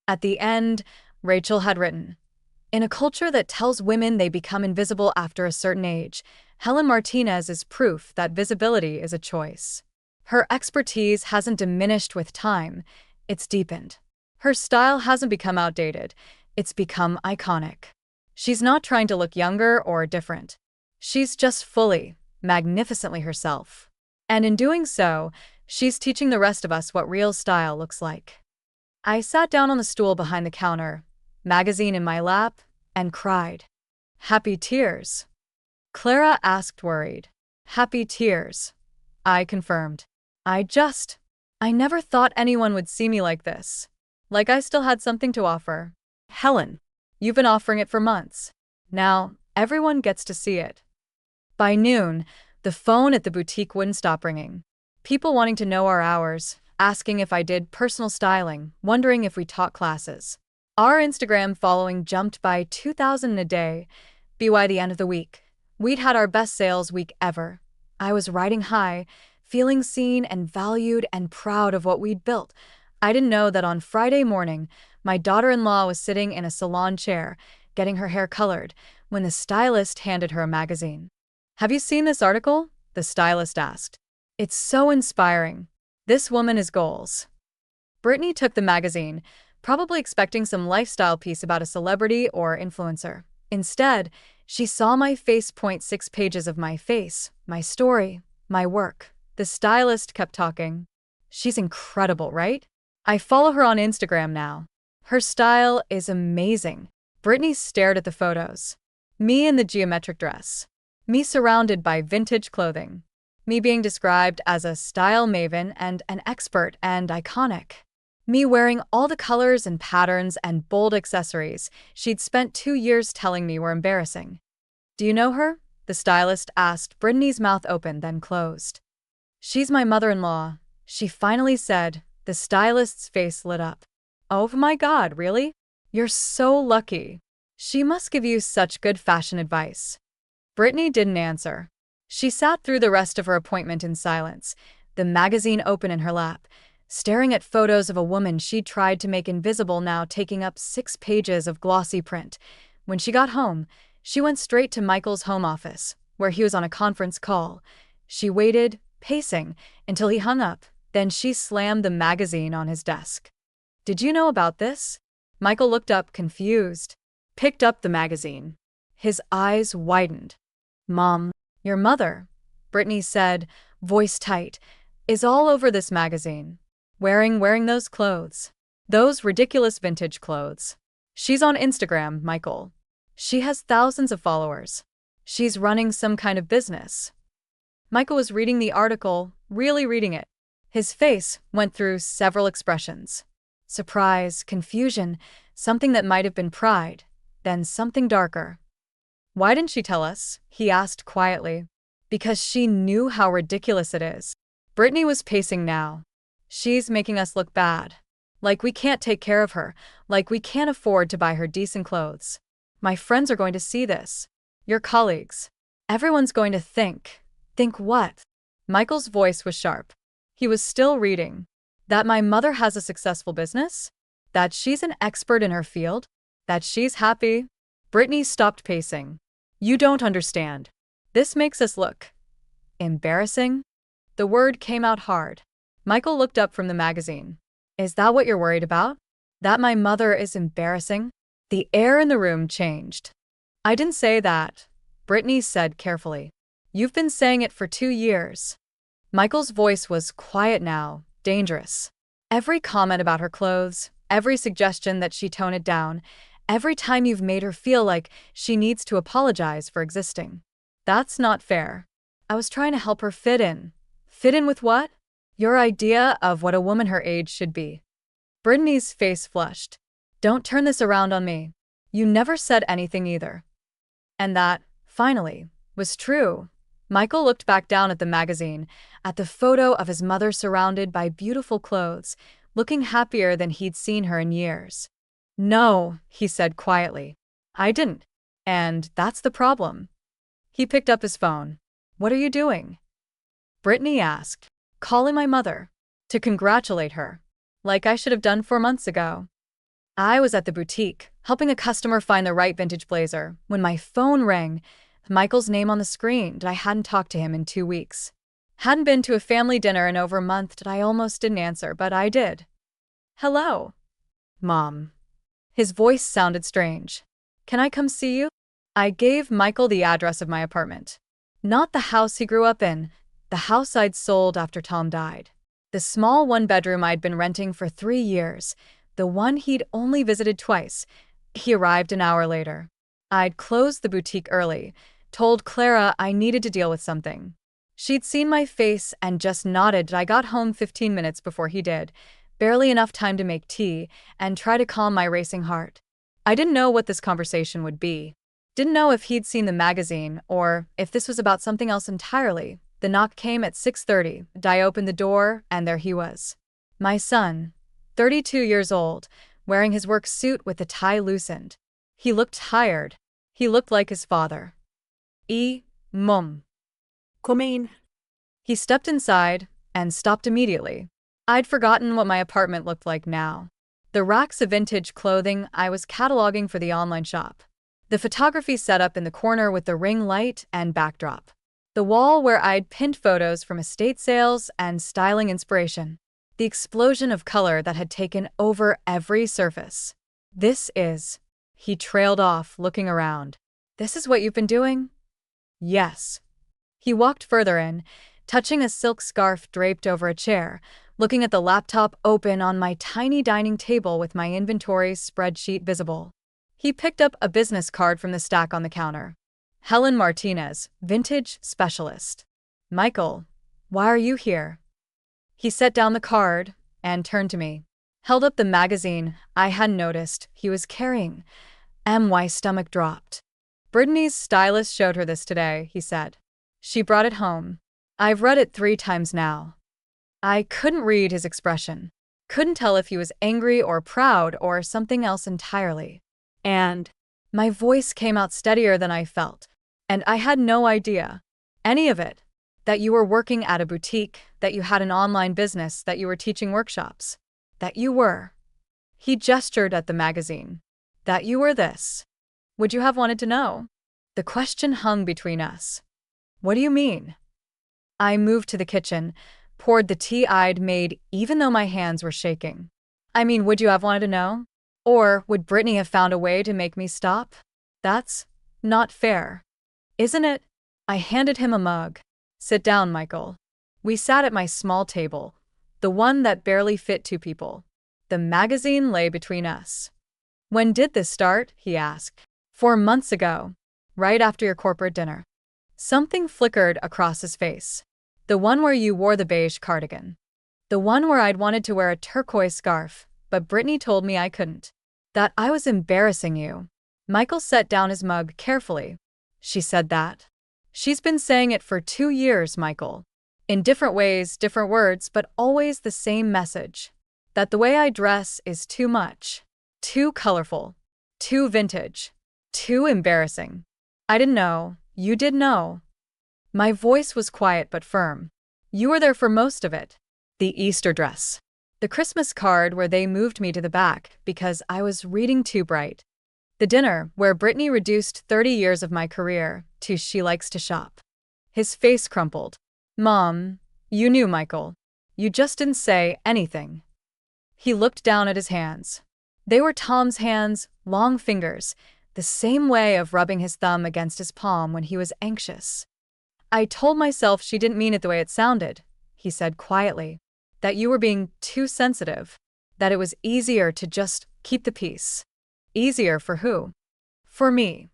At the end, Rachel had written, "In a culture that tells women they become invisible after a certain age, Helen Martinez is proof that visibility is a choice. Her expertise hasn't diminished with time, it's deepened. Her style hasn't become outdated, it's become iconic. She's not trying to look younger or different. She's just fully, magnificently herself. And in doing so, she's teaching the rest of us what real style looks like." I sat down on the stool behind the counter, magazine in my lap, and cried. "Happy tears?" Clara asked, worried. "Happy tears," I confirmed. I never thought anyone would see me like this. Like I still had something to offer. "Helen, you've been offering it for months. Now, everyone gets to see it." By noon, the phone at the boutique wouldn't stop ringing. People wanting to know our hours, asking if I did personal styling, wondering if we taught classes. Our Instagram following jumped by 2,000 a day. By the end of the week, we'd had our best sales week ever. I was riding high, feeling seen and valued and proud of what we'd built. I didn't know that on Friday morning, my daughter-in-law was sitting in a salon chair, getting her hair colored, when the stylist handed her a magazine. "Have you seen this article?" the stylist asked. "It's so inspiring. This woman is goals." Brittany took the magazine, probably expecting some lifestyle piece about a celebrity or influencer. Instead, she saw my face point 6 pages of my face, my story, my work. The stylist kept talking. "She's incredible, right? I follow her on Instagram now. Her style is amazing." Brittany stared at the photos. Me in the geometric dress. Me surrounded by vintage clothing. Me being described as a style maven and an expert and iconic. Me wearing all the colors and patterns and bold accessories she'd spent 2 years telling me were embarrassing. "Do you know her?" the stylist asked, Brittany's mouth open then closed. "She's my mother-in-law," she finally said. The stylist's face lit up. "Oh my God, really? You're so lucky. She must give you such good fashion advice." Brittany didn't answer. She sat through the rest of her appointment in silence, the magazine open in her lap, staring at photos of a woman she'd tried to make invisible now taking up 6 pages of glossy print. When she got home, she went straight to Michael's home office, where he was on a conference call. She waited, pacing, until he hung up. Then she slammed the magazine on his desk. "Did you know about this?" Michael looked up, confused. Picked up the magazine. His eyes widened. "Mom, your mother," Brittany said, voice tight, "is all over this magazine. Wearing those clothes. Those ridiculous vintage clothes. She's on Instagram, Michael. She has thousands of followers. She's running some kind of business." Michael was reading the article, really reading it. His face went through several expressions. Surprise, confusion, something that might have been pride, then something darker. "Why didn't she tell us?" he asked quietly. "Because she knew how ridiculous it is." Brittany was pacing now. "She's making us look bad. Like we can't take care of her, like we can't afford to buy her decent clothes. My friends are going to see this. Your colleagues. Everyone's going to think." "Think what?" Michael's voice was sharp. He was still reading. "That my mother has a successful business? That she's an expert in her field? That she's happy?" Brittany stopped pacing. "You don't understand. This makes us look embarrassing." The word came out hard. Michael looked up from the magazine. "Is that what you're worried about? That my mother is embarrassing?" The air in the room changed. "I didn't say that," Brittany said carefully. "You've been saying it for 2 years." Michael's voice was quiet now, dangerous. "Every comment about her clothes, every suggestion that she tone it down, every time you've made her feel like she needs to apologize for existing. That's not fair. I was trying to help her fit in." "Fit in with what?" "Your idea of what a woman her age should be." Brittany's face flushed. "Don't turn this around on me. You never said anything either." And that, finally, was true. Michael looked back down at the magazine, at the photo of his mother surrounded by beautiful clothes, looking happier than he'd seen her in years. No, he said quietly. I didn't. And that's the problem. He picked up his phone. What are you doing? Brittany asked. Calling my mother. To congratulate her. Like I should have done 4 months ago. I was at the boutique, helping a customer find the right vintage blazer, when my phone rang. Michael's name on the screen, that I hadn't talked to him in 2 weeks. Hadn't been to a family dinner in over a month that I almost didn't answer, but I did. Hello. Mom. His voice sounded strange. Can I come see you? I gave Michael the address of my apartment. Not the house he grew up in, the house I'd sold after Tom died. The small one-bedroom I'd been renting for 3 years, the one he'd only visited twice. He arrived an hour later. I'd closed the boutique early, told Clara I needed to deal with something. She'd seen my face and just nodded. I got home 15 minutes before he did, barely enough time to make tea and try to calm my racing heart. I didn't know what this conversation would be. Didn't know if he'd seen the magazine or if this was about something else entirely. The knock came at 6:30. I opened the door, and there he was. My son, 32 years old, wearing his work suit with the tie loosened. He looked tired. He looked like his father. Mum. Come in. He stepped inside and stopped immediately. I'd forgotten what my apartment looked like now. The racks of vintage clothing I was cataloging for the online shop. The photography set up in the corner with the ring light and backdrop. The wall where I'd pinned photos from estate sales and styling inspiration. The explosion of color that had taken over every surface. This is... He trailed off, looking around. This is what you've been doing? Yes. He walked further in, touching a silk scarf draped over a chair, looking at the laptop open on my tiny dining table with my inventory spreadsheet visible. He picked up a business card from the stack on the counter. Helen Martinez, vintage specialist. Michael, why are you here? He set down the card and turned to me. Held up the magazine I hadn't noticed he was carrying. My stomach dropped. Brittany's stylist showed her this today, he said. She brought it home. I've read it 3 times now. I couldn't read his expression. Couldn't tell if he was angry or proud or something else entirely. And my voice came out steadier than I felt. And I had no idea. Any of it. That you were working at a boutique, that you had an online business, that you were teaching workshops. That you were. He gestured at the magazine. That you were this. Would you have wanted to know? The question hung between us. What do you mean? I moved to the kitchen, poured the tea I'd made even though my hands were shaking. I mean, would you have wanted to know? Or would Brittany have found a way to make me stop? That's not fair. Isn't it? I handed him a mug. Sit down, Michael. We sat at my small table, the one that barely fit 2 people. The magazine lay between us. When did this start? He asked. 4 months ago, right after your corporate dinner. Something flickered across his face. The one where you wore the beige cardigan. The one where I'd wanted to wear a turquoise scarf, but Brittany told me I couldn't. That I was embarrassing you. Michael set down his mug carefully. She said that. She's been saying it for 2 years, Michael. In different ways, different words, but always the same message. That the way I dress is too much. Too colorful. Too vintage. Too embarrassing. I didn't know. You did know. My voice was quiet but firm. You were there for most of it. The Easter dress. The Christmas card where they moved me to the back because I was reading too bright. The dinner where Brittany reduced 30 years of my career to she likes to shop. His face crumpled. Mom, you knew, Michael. You just didn't say anything. He looked down at his hands. They were Tom's hands, long fingers, the same way of rubbing his thumb against his palm when he was anxious. I told myself she didn't mean it the way it sounded, he said quietly. That you were being too sensitive. That it was easier to just keep the peace. Easier for who? For me.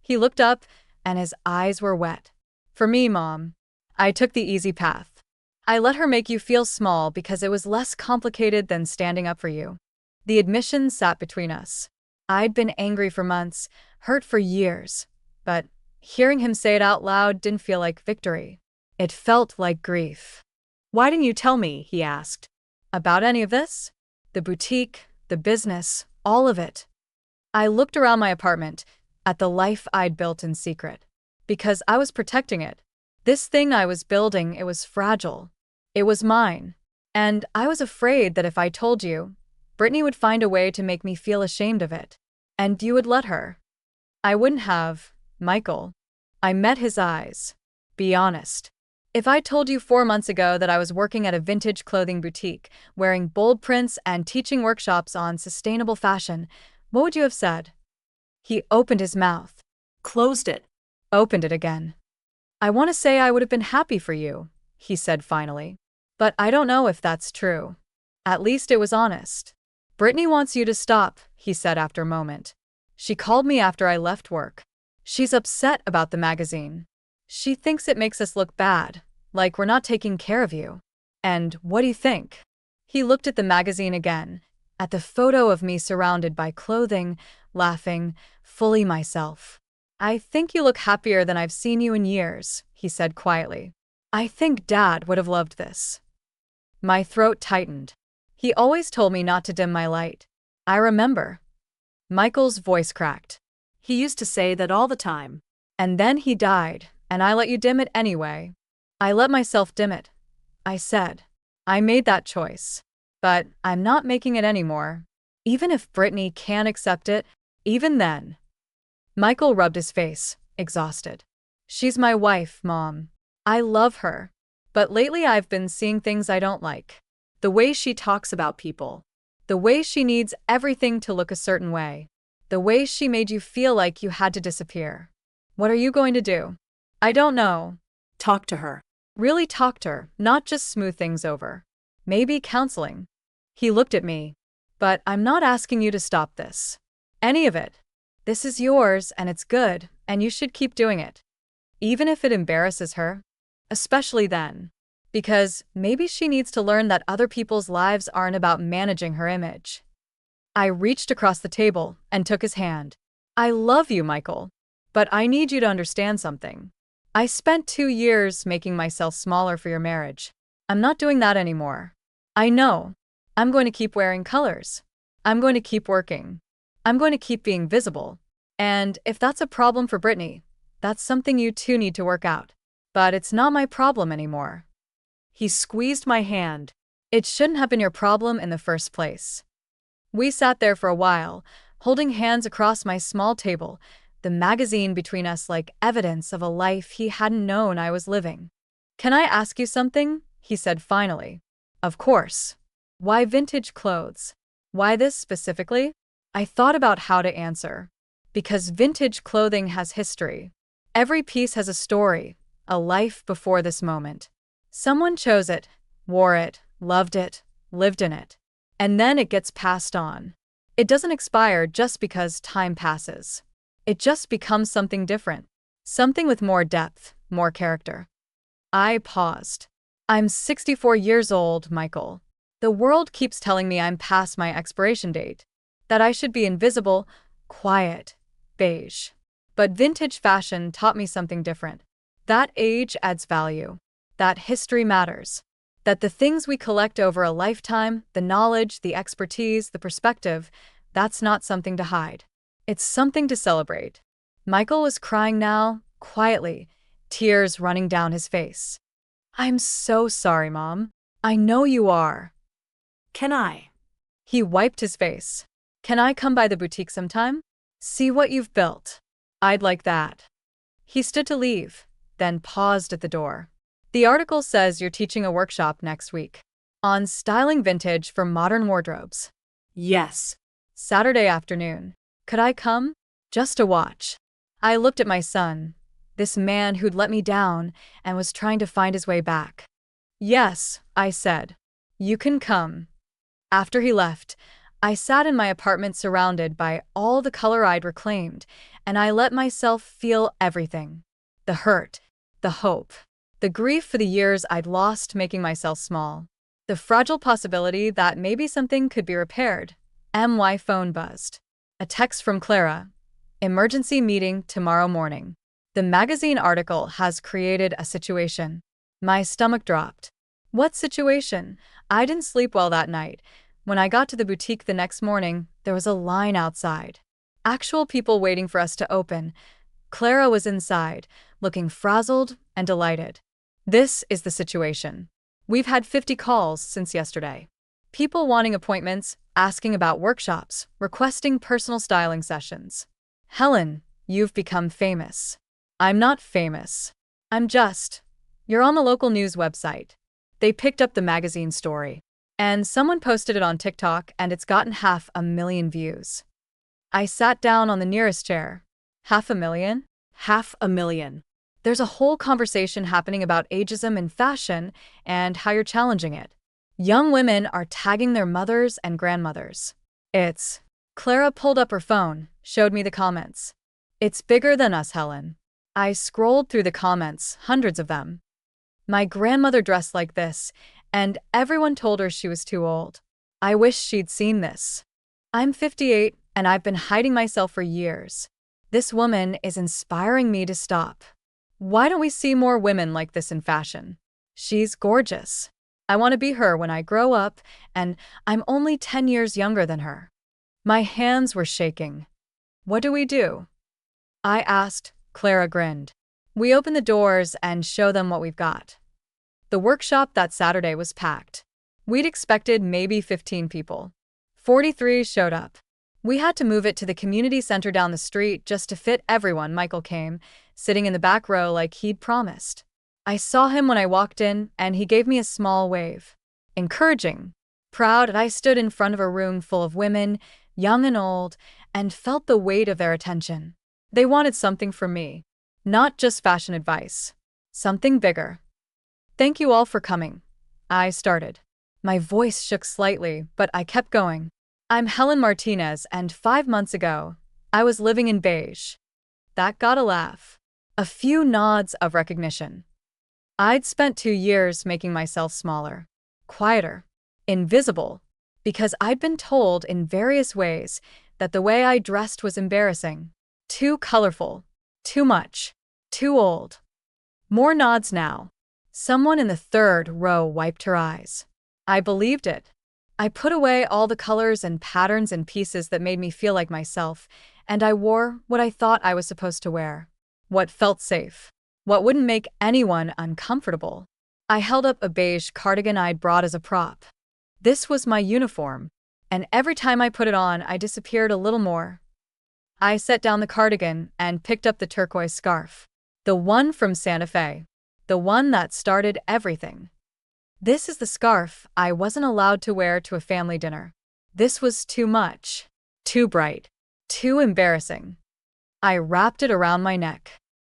He looked up, and his eyes were wet. For me, Mom. I took the easy path. I let her make you feel small because it was less complicated than standing up for you. The admission sat between us. I'd been angry for months, hurt for years, but hearing him say it out loud didn't feel like victory. It felt like grief. Why didn't you tell me, he asked. About any of this? The boutique, the business, All of it. I looked around my apartment, at the life I'd built in secret. Because I was protecting it. This thing I was building, it was fragile. It was mine. And I was afraid that if I told you, Brittany would find a way to make me feel ashamed of it. And you would let her. I wouldn't have, Michael. I met his eyes. Be honest. If I told you 4 months ago that I was working at a vintage clothing boutique, wearing bold prints and teaching workshops on sustainable fashion, what would you have said? He opened his mouth. Closed it. Opened it again. I want to say I would have been happy for you, he said finally. But I don't know if that's true. At least it was honest. Brittany wants you to stop, he said after a moment. She called me after I left work. She's upset about the magazine. She thinks it makes us look bad, like we're not taking care of you. And what do you think? He looked at the magazine again, at the photo of me surrounded by clothing, laughing, fully myself. I think you look happier than I've seen you in years, he said quietly. I think Dad would have loved this. My throat tightened. He always told me not to dim my light. I remember. Michael's voice cracked. He used to say that all the time. And then he died, and I let you dim it anyway. I let myself dim it. I said. I made that choice. But I'm not making it anymore. Even if Brittany can't accept it, even then. Michael rubbed his face, exhausted. She's my wife, Mom. I love her. But lately I've been seeing things I don't like. The way she talks about people. The way she needs everything to look a certain way. The way she made you feel like you had to disappear. What are you going to do? I don't know. Talk to her. Really talk to her, not just smooth things over. Maybe counseling. He looked at me. But I'm not asking you to stop this. Any of it. This is yours, and it's good, and you should keep doing it. Even if it embarrasses her. Especially then. Because maybe she needs to learn that other people's lives aren't about managing her image. I reached across the table and took his hand. I love you, Michael. But I need you to understand something. I spent 2 years making myself smaller for your marriage. I'm not doing that anymore. I know. I'm going to keep wearing colors. I'm going to keep working. I'm going to keep being visible. And if that's a problem for Brittany, that's something you two need to work out. But it's not my problem anymore. He squeezed my hand. It shouldn't have been your problem in the first place. We sat there for a while, holding hands across my small table, the magazine between us like evidence of a life he hadn't known I was living. Can I ask you something? He said finally. Of course. Why vintage clothes? Why this specifically? I thought about how to answer. Because vintage clothing has history. Every piece has a story, a life before this moment. Someone chose it, wore it, loved it, lived in it. And then it gets passed on. It doesn't expire just because time passes. It just becomes something different. Something with more depth, more character. I paused. I'm 64 years old, Michael. The world keeps telling me I'm past my expiration date. That I should be invisible, quiet, beige. But vintage fashion taught me something different. That age adds value. That history matters. That the things we collect over a lifetime, the knowledge, the expertise, the perspective, that's not something to hide. It's something to celebrate. Michael was crying now, quietly, tears running down his face. I'm so sorry, Mom. I know you are. Can I? He wiped his face. Can I come by the boutique sometime? See what you've built. I'd like that. He stood to leave, then paused at the door. The article says you're teaching a workshop next week. On styling vintage for modern wardrobes. Yes. Saturday afternoon. Could I come? Just to watch. I looked at my son, this man who'd let me down and was trying to find his way back. Yes, I said. You can come. After he left, I sat in my apartment surrounded by all the color I'd reclaimed, and I let myself feel everything. The hurt, the hope, the grief for the years I'd lost making myself small, the fragile possibility that maybe something could be repaired. My phone buzzed. A text from Clara. Emergency meeting tomorrow morning. The magazine article has created a situation. My stomach dropped. What situation? I didn't sleep well that night. When I got to the boutique the next morning, there was a line outside. Actual people waiting for us to open. Clara was inside, looking frazzled and delighted. This is the situation. We've had 50 calls since yesterday. People wanting appointments, asking about workshops, requesting personal styling sessions. Helen, you've become famous. I'm not famous. You're on the local news website. They picked up the magazine story. And someone posted it on TikTok and it's gotten 500,000 views. I sat down on the nearest chair. 500,000? 500,000. There's a whole conversation happening about ageism in fashion and how you're challenging it. Young women are tagging their mothers and grandmothers. Clara pulled up her phone, showed me the comments. It's bigger than us, Helen. I scrolled through the comments, hundreds of them. My grandmother dressed like this, and everyone told her she was too old. I wish she'd seen this. I'm 58, and I've been hiding myself for years. This woman is inspiring me to stop. Why don't we see more women like this in fashion? She's gorgeous. I want to be her when I grow up, and I'm only 10 years younger than her. My hands were shaking. What do we do? I asked. Clara grinned. We open the doors and show them what we've got. The workshop that Saturday was packed. We'd expected maybe 15 people. 43 showed up. We had to move it to the community center down the street just to fit everyone. Michael came, sitting in the back row like he'd promised. I saw him when I walked in, and he gave me a small wave. Encouraging. Proud, I stood in front of a room full of women, young and old, and felt the weight of their attention. They wanted something from me. Not just fashion advice. Something bigger. Thank you all for coming. I started. My voice shook slightly, but I kept going. I'm Helen Martinez, and 5 months ago, I was living in beige. That got a laugh. A few nods of recognition. I'd spent 2 years making myself smaller, quieter, invisible, because I'd been told in various ways that the way I dressed was embarrassing. Too colorful. Too much. Too old. More nods now. Someone in the third row wiped her eyes. I believed it. I put away all the colors and patterns and pieces that made me feel like myself, and I wore what I thought I was supposed to wear. What felt safe. What wouldn't make anyone uncomfortable. I held up a beige cardigan I'd brought as a prop. This was my uniform, and every time I put it on, I disappeared a little more. I set down the cardigan and picked up the turquoise scarf. The one from Santa Fe. The one that started everything. This is the scarf I wasn't allowed to wear to a family dinner. This was too much. Too bright. Too embarrassing. I wrapped it around my neck.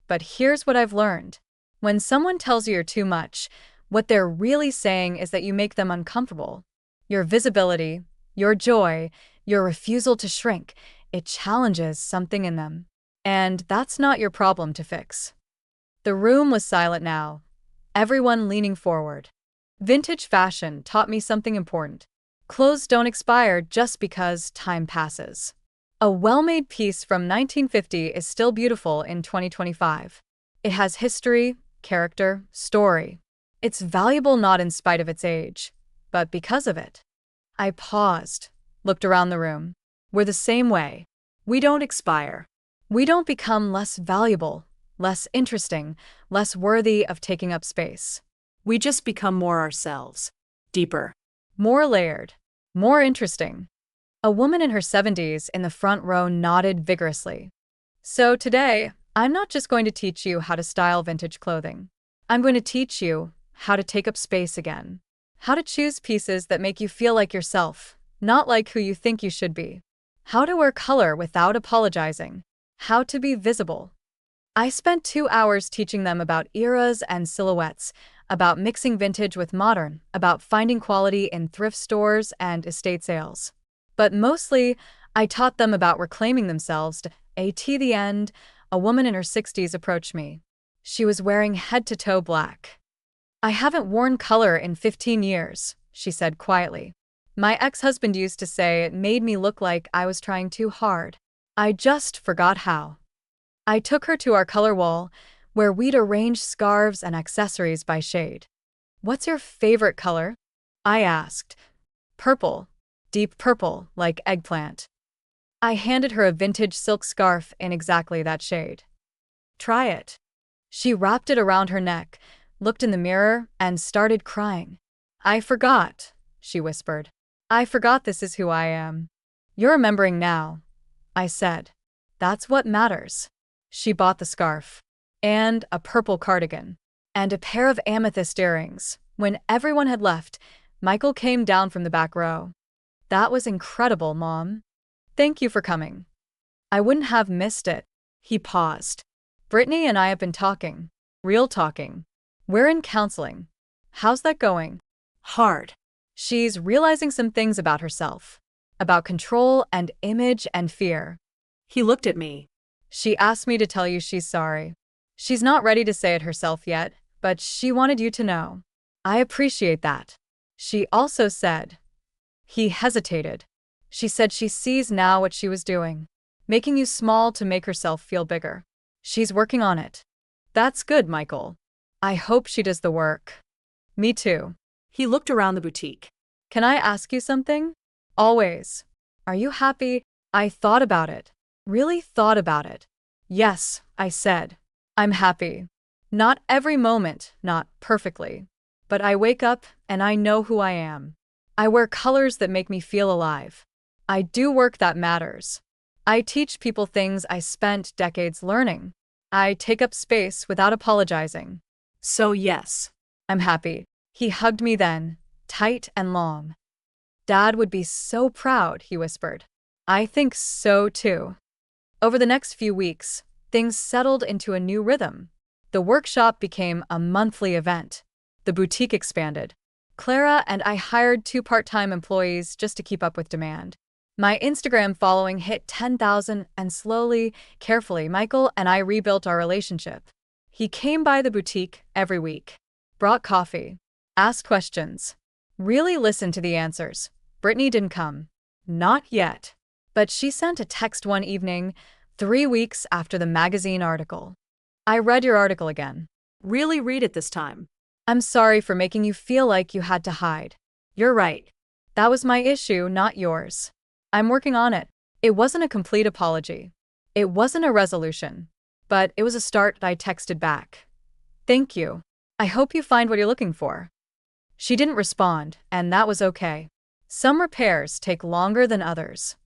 But here's what I've learned. When someone tells you you're too much, what they're really saying is that you make them uncomfortable. Your visibility, your joy, your refusal to shrink, it challenges something in them. And that's not your problem to fix. The room was silent now, everyone leaning forward. Vintage fashion taught me something important. Clothes don't expire just because time passes. A well-made piece from 1950 is still beautiful in 2025. It has history, character, story. It's valuable not in spite of its age, but because of it. I paused, looked around the room. We're the same way. We don't expire. We don't become less valuable, less interesting, less worthy of taking up space. We just become more ourselves. Deeper. More layered. More interesting. A woman in her 70s in the front row nodded vigorously. So today, I'm not just going to teach you how to style vintage clothing. I'm going to teach you how to take up space again. How to choose pieces that make you feel like yourself, not like who you think you should be. How to wear color without apologizing. How to be visible. I spent 2 hours teaching them about eras and silhouettes, about mixing vintage with modern, about finding quality in thrift stores and estate sales. But mostly, I taught them about reclaiming themselves. At the end, a woman in her 60s approached me. She was wearing head-to-toe black. I haven't worn color in 15 years, she said quietly. My ex-husband used to say it made me look like I was trying too hard. I just forgot how. I took her to our color wall, where we'd arranged scarves and accessories by shade. What's your favorite color? I asked. Purple. deep purple like eggplant. I handed her a vintage silk scarf in exactly that shade. Try it. She wrapped it around her neck, looked in the mirror, and started crying. I forgot, she whispered. I forgot this is who I am. You're remembering now, I said. That's what matters. She bought the scarf, and a purple cardigan, and a pair of amethyst earrings. When everyone had left, Michael came down from the back row. That was incredible, Mom. Thank you for coming. I wouldn't have missed it. He paused. Brittany and I have been talking. Real talking. We're in counseling. How's that going? Hard. She's realizing some things about herself. About control and image and fear. He looked at me. She asked me to tell you she's sorry. She's not ready to say it herself yet, but she wanted you to know. I appreciate that. She also said. He hesitated. She said she sees now what she was doing. Making you small to make herself feel bigger. She's working on it. That's good, Michael. I hope she does the work. Me too. He looked around the boutique. Can I ask you something? Always. Are you happy? I thought about it. Really thought about it. Yes, I said. I'm happy. Not every moment, not perfectly. But I wake up and I know who I am. I wear colors that make me feel alive. I do work that matters. I teach people things I spent decades learning. I take up space without apologizing. So yes. I'm happy. He hugged me then, tight and long. Dad would be so proud, he whispered. I think so too. Over the next few weeks, things settled into a new rhythm. The workshop became a monthly event. The boutique expanded. Clara and I hired 2 part-time employees just to keep up with demand. My Instagram following hit 10,000 and slowly, carefully, Michael and I rebuilt our relationship. He came by the boutique every week, brought coffee, asked questions, really listened to the answers. Brittany didn't come. Not yet. But she sent a text one evening, 3 weeks after the magazine article. I read your article again. Really read it this time. I'm sorry for making you feel like you had to hide. You're right. That was my issue, not yours. I'm working on it. It wasn't a complete apology. It wasn't a resolution. But it was a start. I texted back. Thank you. I hope you find what you're looking for. She didn't respond, and that was okay. Some repairs take longer than others.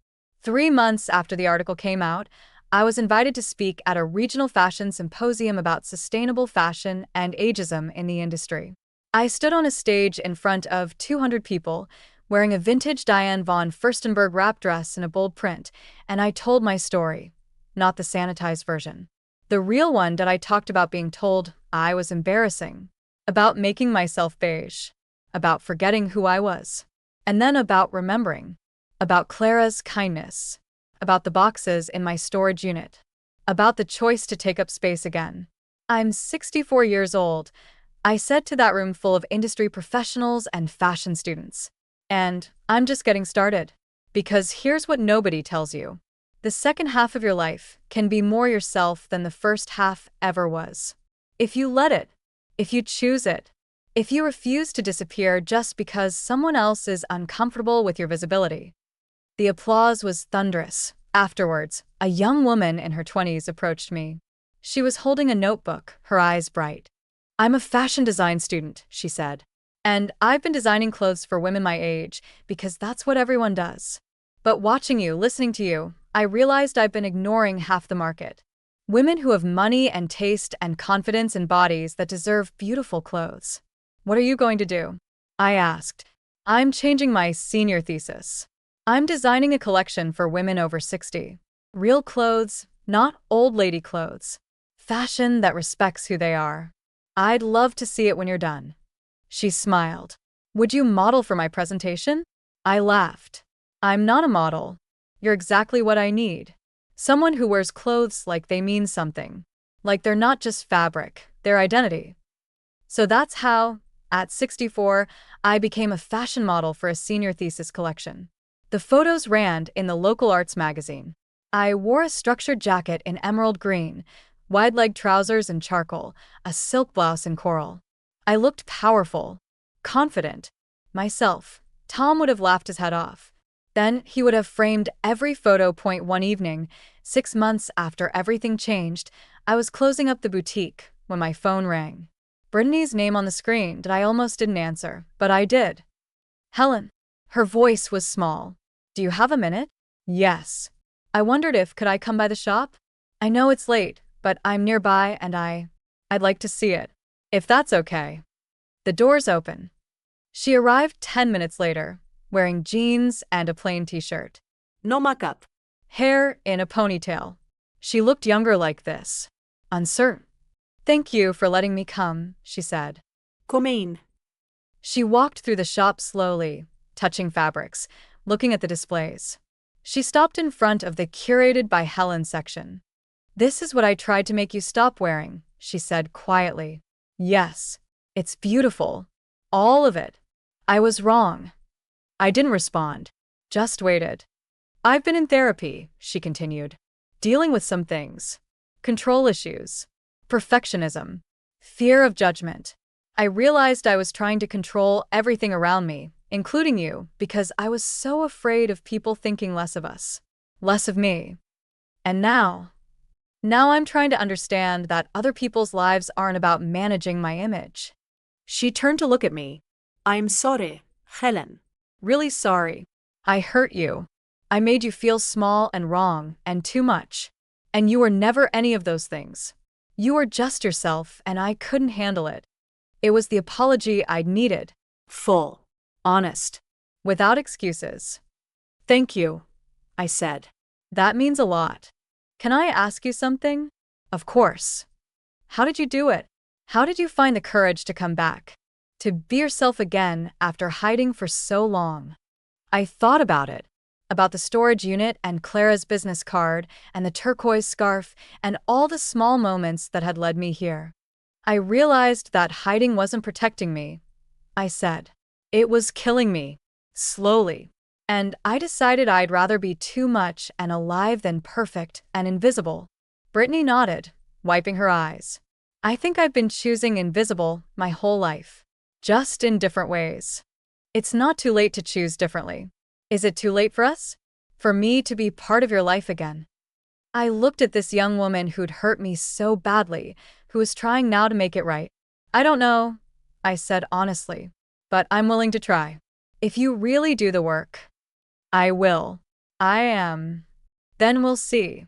3 months after the article came out, I was invited to speak at a regional fashion symposium about sustainable fashion and ageism in the industry. I stood on a stage in front of 200 people, wearing a vintage Diane von Furstenberg wrap dress in a bold print, and I told my story. Not the sanitized version. The real one that I talked about being told I was embarrassing. About making myself beige. About forgetting who I was. And then about remembering. About Clara's kindness. About the boxes in my storage unit. About the choice to take up space again. I'm 64 years old, I said to that room full of industry professionals and fashion students. And I'm just getting started. Because here's what nobody tells you. The second half of your life can be more yourself than the first half ever was. If you let it. If you choose it. If you refuse to disappear just because someone else is uncomfortable with your visibility. The applause was thunderous. Afterwards, a young woman in her 20s approached me. She was holding a notebook, her eyes bright. I'm a fashion design student, she said. And I've been designing clothes for women my age because that's what everyone does. But watching you, listening to you, I realized I've been ignoring half the market. Women who have money and taste and confidence in bodies that deserve beautiful clothes. What are you going to do? I asked. I'm changing my senior thesis. I'm designing a collection for women over 60. Real clothes, not old lady clothes. Fashion that respects who they are. I'd love to see it when you're done. She smiled. Would you model for my presentation? I laughed. I'm not a model. You're exactly what I need. Someone who wears clothes like they mean something. Like they're not just fabric, their identity. So that's how, at 64, I became a fashion model for a senior thesis collection. The photos ran in the local arts magazine. I wore a structured jacket in emerald green, wide-leg trousers in charcoal, a silk blouse in coral. I looked powerful, confident, myself. Tom would have laughed his head off. Then he would have framed every photo. One evening, 6 months after everything changed, I was closing up the boutique when my phone rang. Brittany's name on the screen. I almost didn't answer, but I did. Helen. Her voice was small. Do you have a minute? Yes. I wondered if could I come by the shop? I know it's late, but I'm nearby and I'd like to see it. If that's okay. The doors open. She arrived 10 minutes later, wearing jeans and a plain t-shirt. No makeup. Hair in a ponytail. She looked younger like this. Uncertain. Thank you for letting me come, she said. Come in. She walked through the shop slowly, touching fabrics, looking at the displays. She stopped in front of the curated by Helen section. This is what I tried to make you stop wearing, she said quietly. Yes, it's beautiful. All of it. I was wrong. I didn't respond, just waited. I've been in therapy, she continued, dealing with some things. Control issues, perfectionism, fear of judgment. I realized I was trying to control everything around me, including you, because I was so afraid of people thinking less of us, less of me. And now I'm trying to understand that other people's lives aren't about managing my image. She turned to look at me. I'm sorry, Helen. Really sorry. I hurt you. I made you feel small and wrong and too much. And you were never any of those things. You were just yourself, and I couldn't handle it. It was the apology I'd needed. Full. Honest. Without excuses. Thank you, I said. That means a lot. Can I ask you something? Of course. How did you do it? How did you find the courage to come back? To be yourself again after hiding for so long? I thought about it. About the storage unit and Clara's business card and the turquoise scarf and all the small moments that had led me here. I realized that hiding wasn't protecting me. I said. It was killing me. Slowly. And I decided I'd rather be too much and alive than perfect and invisible. Brittany nodded, wiping her eyes. I think I've been choosing invisible my whole life. Just in different ways. It's not too late to choose differently. Is it too late for us? For me to be part of your life again? I looked at this young woman who'd hurt me so badly, who was trying now to make it right. I don't know, I said honestly, but I'm willing to try. If you really do the work. I will. I am. Then we'll see.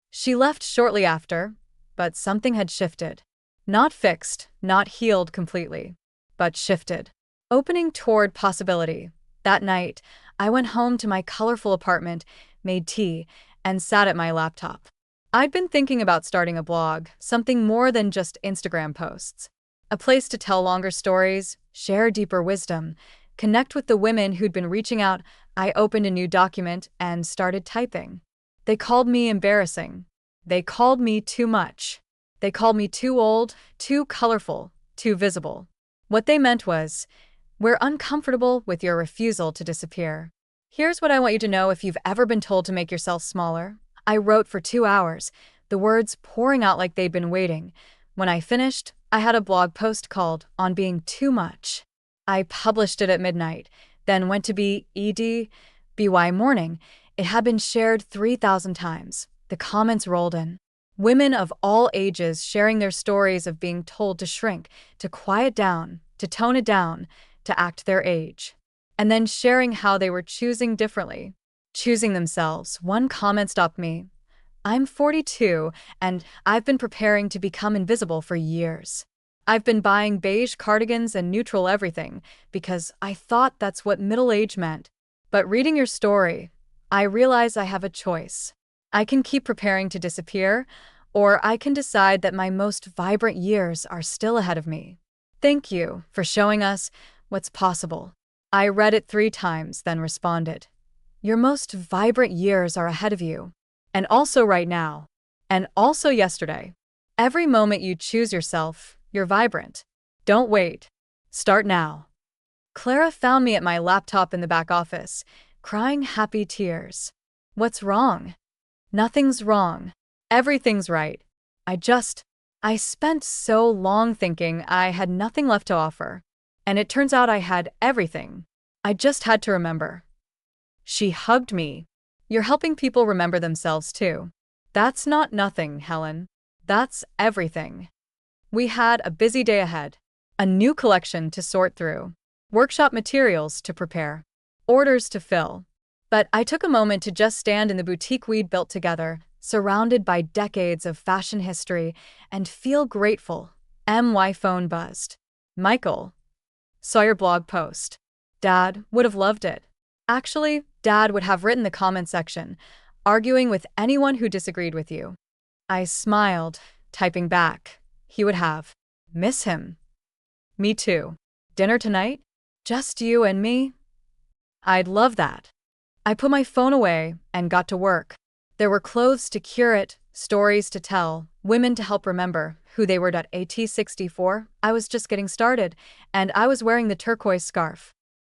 She left shortly after, but something had shifted. Not fixed, not healed completely, but shifted. Opening toward possibility. That night, I went home to my colorful apartment, made tea, and sat at my laptop. I'd been thinking about starting a blog, something more than just Instagram posts. A place to tell longer stories, share deeper wisdom, connect with the women who'd been reaching out. I opened a new document and started typing. They called me embarrassing. They called me too much. They called me too old, too colorful, too visible. What they meant was, we're uncomfortable with your refusal to disappear. Here's what I want you to know if you've ever been told to make yourself smaller. I wrote for 2 hours, the words pouring out like they'd been waiting. When I finished, I had a blog post called On Being Too Much. I published it at midnight, then went to BY morning. It had been shared 3,000 times. The comments rolled in. Women of all ages sharing their stories of being told to shrink, to quiet down, to tone it down, to act their age. And then sharing how they were choosing differently. Choosing themselves. One comment stopped me. I'm 42, and I've been preparing to become invisible for years. I've been buying beige cardigans and neutral everything, because I thought that's what middle age meant. But reading your story, I realize I have a choice. I can keep preparing to disappear, or I can decide that my most vibrant years are still ahead of me. Thank you for showing us what's possible. I read it 3 times, then responded. Your most vibrant years are ahead of you. And also right now. And also yesterday. Every moment you choose yourself, you're vibrant. Don't wait. Start now. Clara found me at my laptop in the back office, crying happy tears. What's wrong? Nothing's wrong. Everything's right. I spent so long thinking I had nothing left to offer. And it turns out I had everything. I just had to remember. She hugged me. You're helping people remember themselves too. That's not nothing, Helen. That's everything. We had a busy day ahead. A new collection to sort through. Workshop materials to prepare. Orders to fill. But I took a moment to just stand in the boutique we'd built together, surrounded by decades of fashion history, and feel grateful. My phone buzzed. Michael. Saw your blog post. Dad would have loved it. Actually, Dad would have written the comment section, arguing with anyone who disagreed with you. I smiled, typing back. He would have. Miss him. Me too. Dinner tonight? Just you and me? I'd love that. I put my phone away and got to work. There were clothes to curate, stories to tell, women to help remember who they were. At 64, I was just getting started, and I was wearing the turquoise scarf.